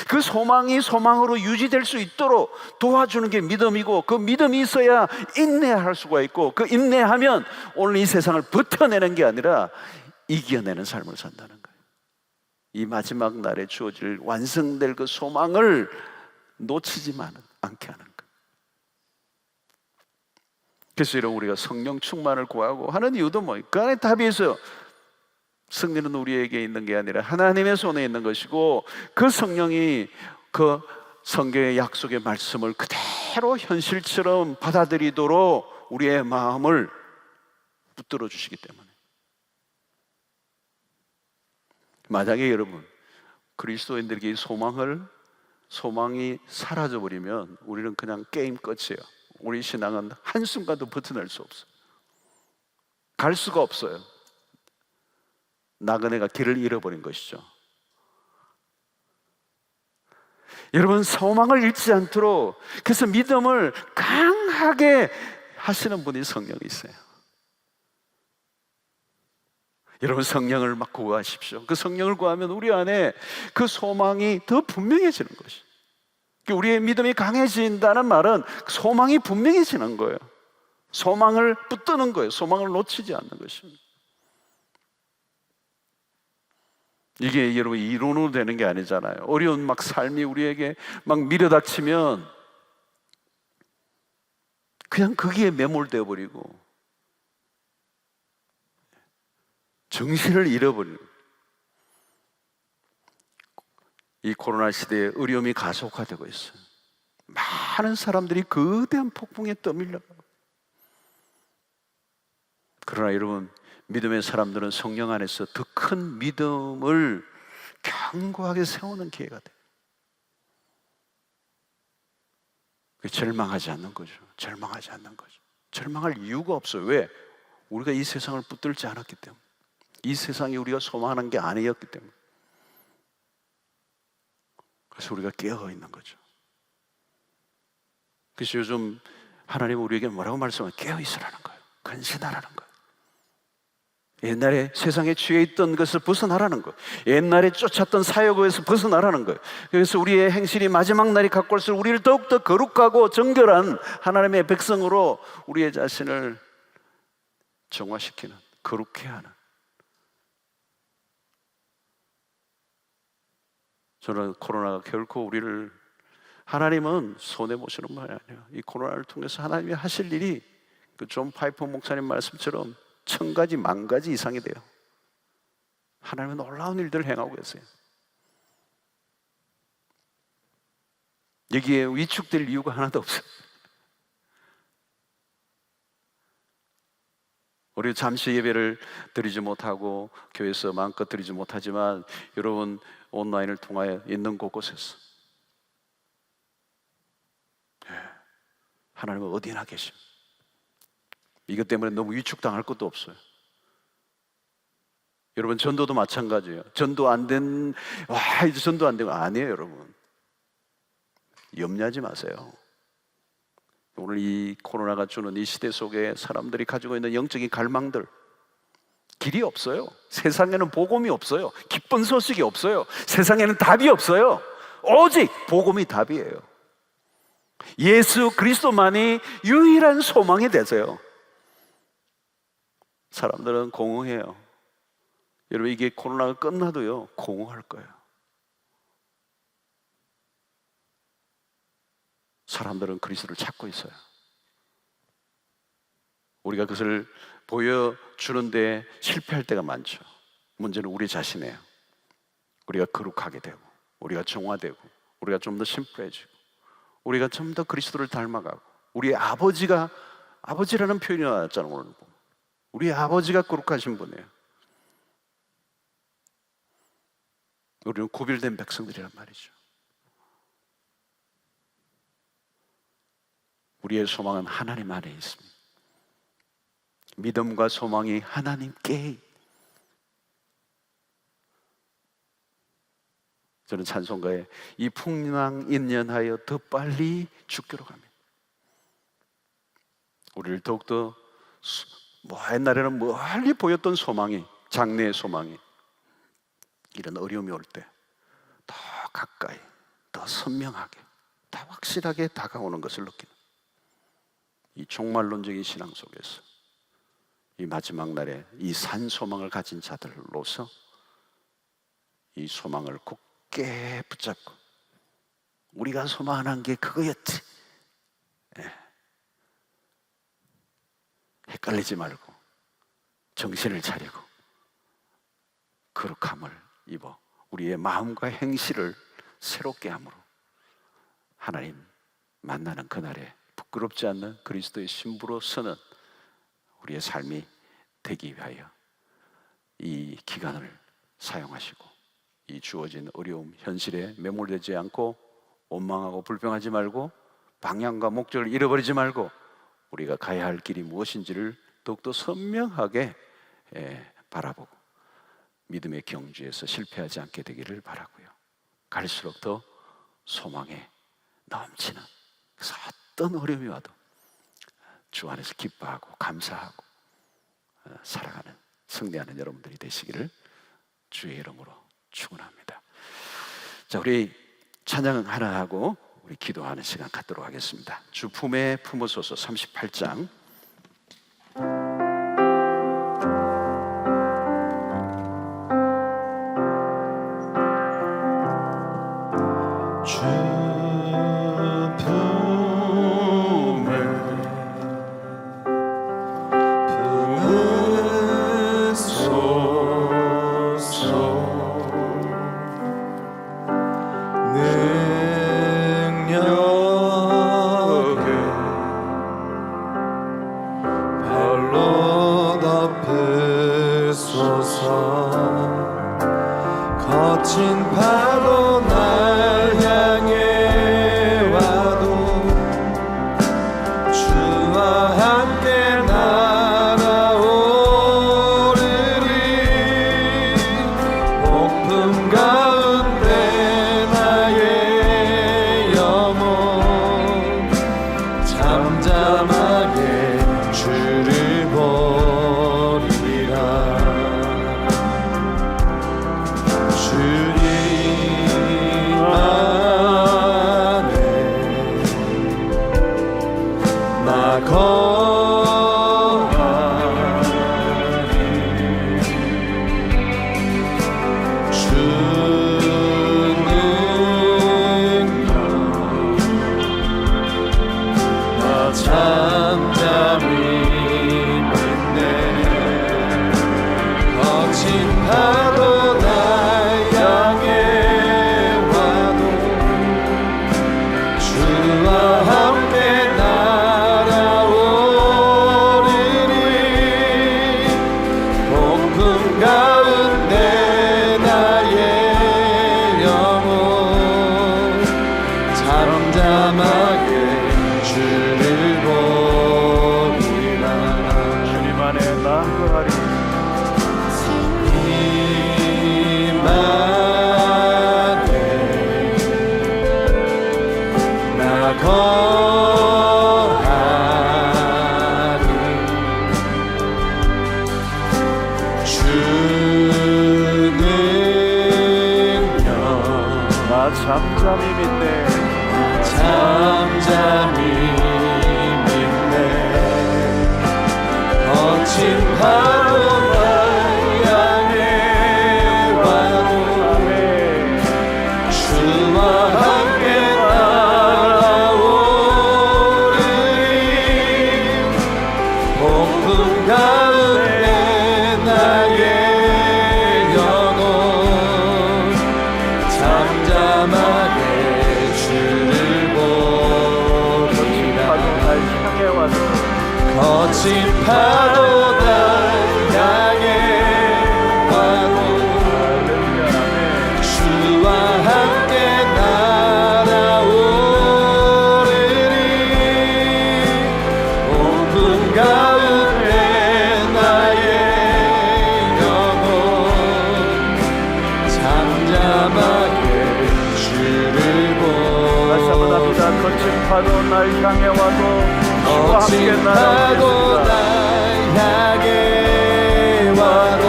그 소망이 소망으로 유지될 수 있도록 도와주는 게 믿음이고, 그 믿음이 있어야 인내할 수가 있고, 그 인내하면 오늘 이 세상을 버텨내는 게 아니라 이겨내는 삶을 산다는 거예요. 이 마지막 날에 주어질 완성될 그 소망을 놓치지만 않게 하는 거예요. 그래서 여러분, 우리가 성령 충만을 구하고 하는 이유도 그 안에 답이 있어요. 승리는 우리에게 있는 게 아니라 하나님의 손에 있는 것이고, 그 성령이 그 성경의 약속의 말씀을 그대로 현실처럼 받아들이도록 우리의 마음을 붙들어 주시기 때문에. 만약에 여러분, 그리스도인들에게 소망이 사라져버리면 우리는 그냥 게임 끝이에요. 우리 신앙은 한순간도 버텨낼 수 없어요. 갈 수가 없어요. 나그네가 길을 잃어버린 것이죠. 여러분, 소망을 잃지 않도록, 그래서 믿음을 강하게 하시는 분이 성령이세요. 여러분, 성령을 막 구하십시오. 그 성령을 구하면 우리 안에 그 소망이 더 분명해지는 것이죠. 우리의 믿음이 강해진다는 말은 소망이 분명해지는 거예요. 소망을 붙드는 거예요. 소망을 놓치지 않는 것입니다. 이게 여러분 이론으로 되는 게 아니잖아요. 어려운 삶이 우리에게 밀어닥치면 그냥 거기에 매몰되어 버리고 정신을 잃어버리는, 이 코로나 시대에 어려움이 가속화되고 있어요. 많은 사람들이 거대한 폭풍에 떠밀려요. 그러나 여러분, 믿음의 사람들은 성령 안에서 더 큰 믿음을 견고하게 세우는 기회가 돼요. 절망하지 않는 거죠. 절망하지 않는 거죠. 절망할 이유가 없어요. 왜? 우리가 이 세상을 붙들지 않았기 때문에. 이 세상이 우리가 소망하는 게 아니었기 때문에. 그래서 우리가 깨어 있는 거죠. 그래서 요즘 하나님 우리에게 뭐라고 말씀하세요? 깨어 있으라는 거예요. 근신하라는 거예요. 옛날에 세상에 취해 있던 것을 벗어나라는 거예요. 옛날에 쫓았던 사역에서 벗어나라는 거예요. 그래서 우리의 행실이 마지막 날이 갖고 올수록 우리를 더욱더 거룩하고 정결한 하나님의 백성으로 우리의 자신을 정화시키는, 거룩해 하는. 저는 코로나가 결코 우리를, 하나님은 손해보시는 말이 아니에요. 이 코로나를 통해서 하나님이 하실 일이 그 존 파이퍼 목사님 말씀처럼 1000가지, 10,000가지 이상이 돼요. 하나님은 놀라운 일들을 행하고 계세요. 여기에 위축될 이유가 하나도 없어요. 우리 잠시 예배를 드리지 못하고 교회에서 마음껏 드리지 못하지만 여러분 온라인을 통하여 있는 곳곳에서 하나님은 어디나 계십니다. 이것 때문에 너무 위축당할 것도 없어요. 여러분 전도도 마찬가지예요. 전도 안 된, 이제 전도 안 되고 아니에요 여러분. 염려하지 마세요. 오늘 이 코로나가 주는 이 시대 속에 사람들이 가지고 있는 영적인 갈망들, 길이 없어요. 세상에는 복음이 없어요. 기쁜 소식이 없어요. 세상에는 답이 없어요. 오직 복음이 답이에요. 예수 그리스도만이 유일한 소망이 되세요. 사람들은 공허해요. 여러분 이게 코로나가 끝나도요 공허할 거예요. 사람들은 그리스도를 찾고 있어요. 우리가 그것을 보여주는데 실패할 때가 많죠. 문제는 우리 자신이에요. 우리가 거룩하게 되고, 우리가 정화되고, 우리가 좀 더 심플해지고, 우리가 좀 더 그리스도를 닮아가고, 우리의 아버지라는 표현이 나왔잖아요. 오늘 보면 우리의 아버지가 거룩하신 분이에요. 우리는 구별된 백성들이란 말이죠. 우리의 소망은 하나님 안에 있습니다. 믿음과 소망이 하나님께. 저는 찬송가에 이 풍랑 인연하여 더 빨리 주께로 갑니다. 우리를 더욱더 옛날에는 멀리 보였던 소망이, 장래의 소망이 이런 어려움이 올 때 더 가까이, 더 선명하게, 더 확실하게 다가오는 것을 느끼는 이 종말론적인 신앙 속에서 이 마지막 날에 이 산 소망을 가진 자들로서 이 소망을 굳게 붙잡고 우리가 소망한 게 그거였지. 헷갈리지 말고 정신을 차리고 거룩함을 입어 우리의 마음과 행실을 새롭게 함으로 하나님 만나는 그날에 부끄럽지 않는 그리스도의 신부로 서는 우리의 삶이 되기 위하여 이 기간을 사용하시고 이 주어진 어려움, 현실에 매몰되지 않고 원망하고 불평하지 말고 방향과 목적을 잃어버리지 말고 우리가 가야 할 길이 무엇인지를 더욱더 선명하게 바라보고 믿음의 경주에서 실패하지 않게 되기를 바라고요. 갈수록 더 소망에 넘치는, 그래서 어떤 어려움이 와도 주 안에서 기뻐하고 감사하고 살아가는, 승리하는 여러분들이 되시기를 주의 이름으로 축원합니다. 자, 우리 찬양 하나 하고 우리 기도하는 시간 갖도록 하겠습니다. 주 품에 품으소서 38장. 주 품에 품으소서 능력에 거하니 주는요 나 잠잠히 믿네 잠잠히 믿네 거친 파도가 향해 와도 주와 함께 따라오르리 폭풍 가운데 나의 영혼 잠잠하게 주를 보리라 거친 파도 날 향해 와도 주와 함께 날아오르리 온풍 가운데 나의 영혼 잠잠하게 주를 다시 한번 합니다. 보리라 거친 파도 날 향해 와도 주와 거친 함께 파도 날 날아오겠습니다. 향해 와도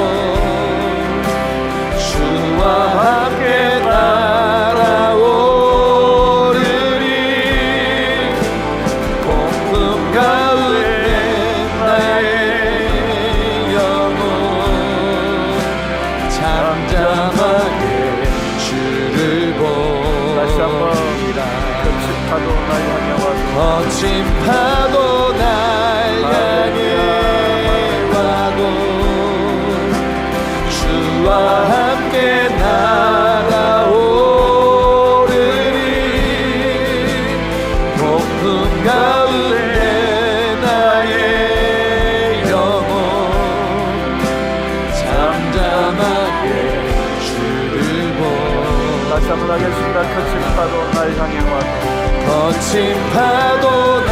주와 함께 날아오르리 폭풍 가운데 나의 영혼 잠잠하게 주를 다시 한번 보리라 거친 파도 날 향해 와도 거친 파도 날 향해 와도 주와 함께 날아오르리 폭풍 가운데 나의 영혼 잠잠하게 주를 다시 한번 하겠습니다. 거친 파도 날 향해 와도 거친 파도 날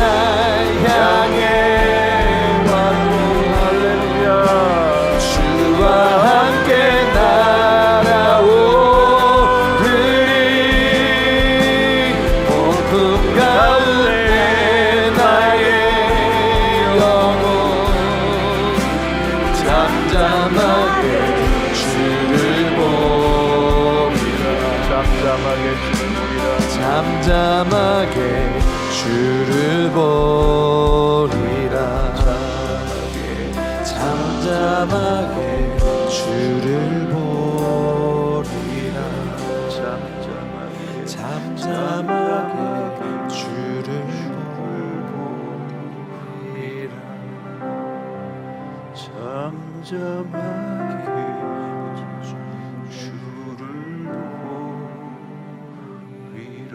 향해 와도 할렐루야 주와 함께 날아오르리 폭풍 가운데 나의 영혼 잠잠하게 주를 보리라 잠잠하게 주님이라 잠잠하게 주를 보리라 잠잠하게 주를 보리라 잠잠하게 주를 보리라 잠잠하게 주를 보리라.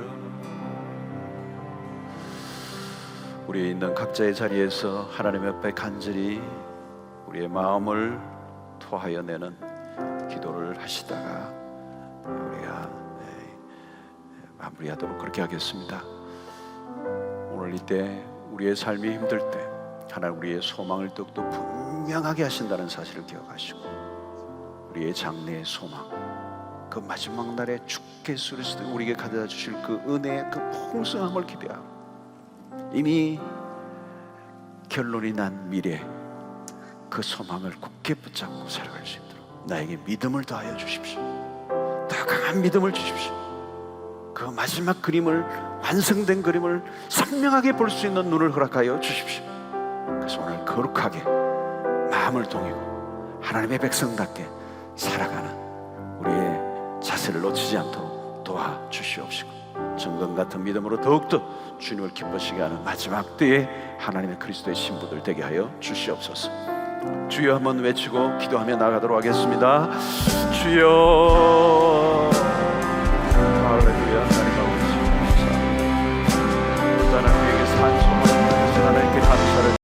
우리 있는 각자의 자리에서 하나님 옆에 간절히 우리의 마음을 토하여 내는 기도를 하시다가 우리가 마무리하도록 그렇게 하겠습니다. 오늘 이때 우리의 삶이 힘들 때 하나님 우리의 소망을 더욱더 분명하게 하신다는 사실을 기억하시고 우리의 장래의 소망 그 마지막 날에 주께 예수그리스도 우리에게 가져다 주실 그 은혜의 그 풍성함을 기대하고 이미 결론이 난 미래 그 소망을 굳게 붙잡고 살아갈 수 있도록 나에게 믿음을 더하여 주십시오. 더 강한 믿음을 주십시오. 그 마지막 그림을 완성된 그림을 선명하게 볼 수 있는 눈을 허락하여 주십시오. 그래서 오늘 거룩하게 마음을 동이고 하나님의 백성답게 살아가는 우리의 자세를 놓치지 않도록 도와주시옵시고 정금 같은 믿음으로 더욱더 주님을 기쁘시게 하는 마지막 때에 하나님의 그리스도의 신부들 되게 하여 주시옵소서. 주여 한번 외치고 기도하며 나가도록 하겠습니다. 주여 할렐루야. 하나님 아버지 감사합니다.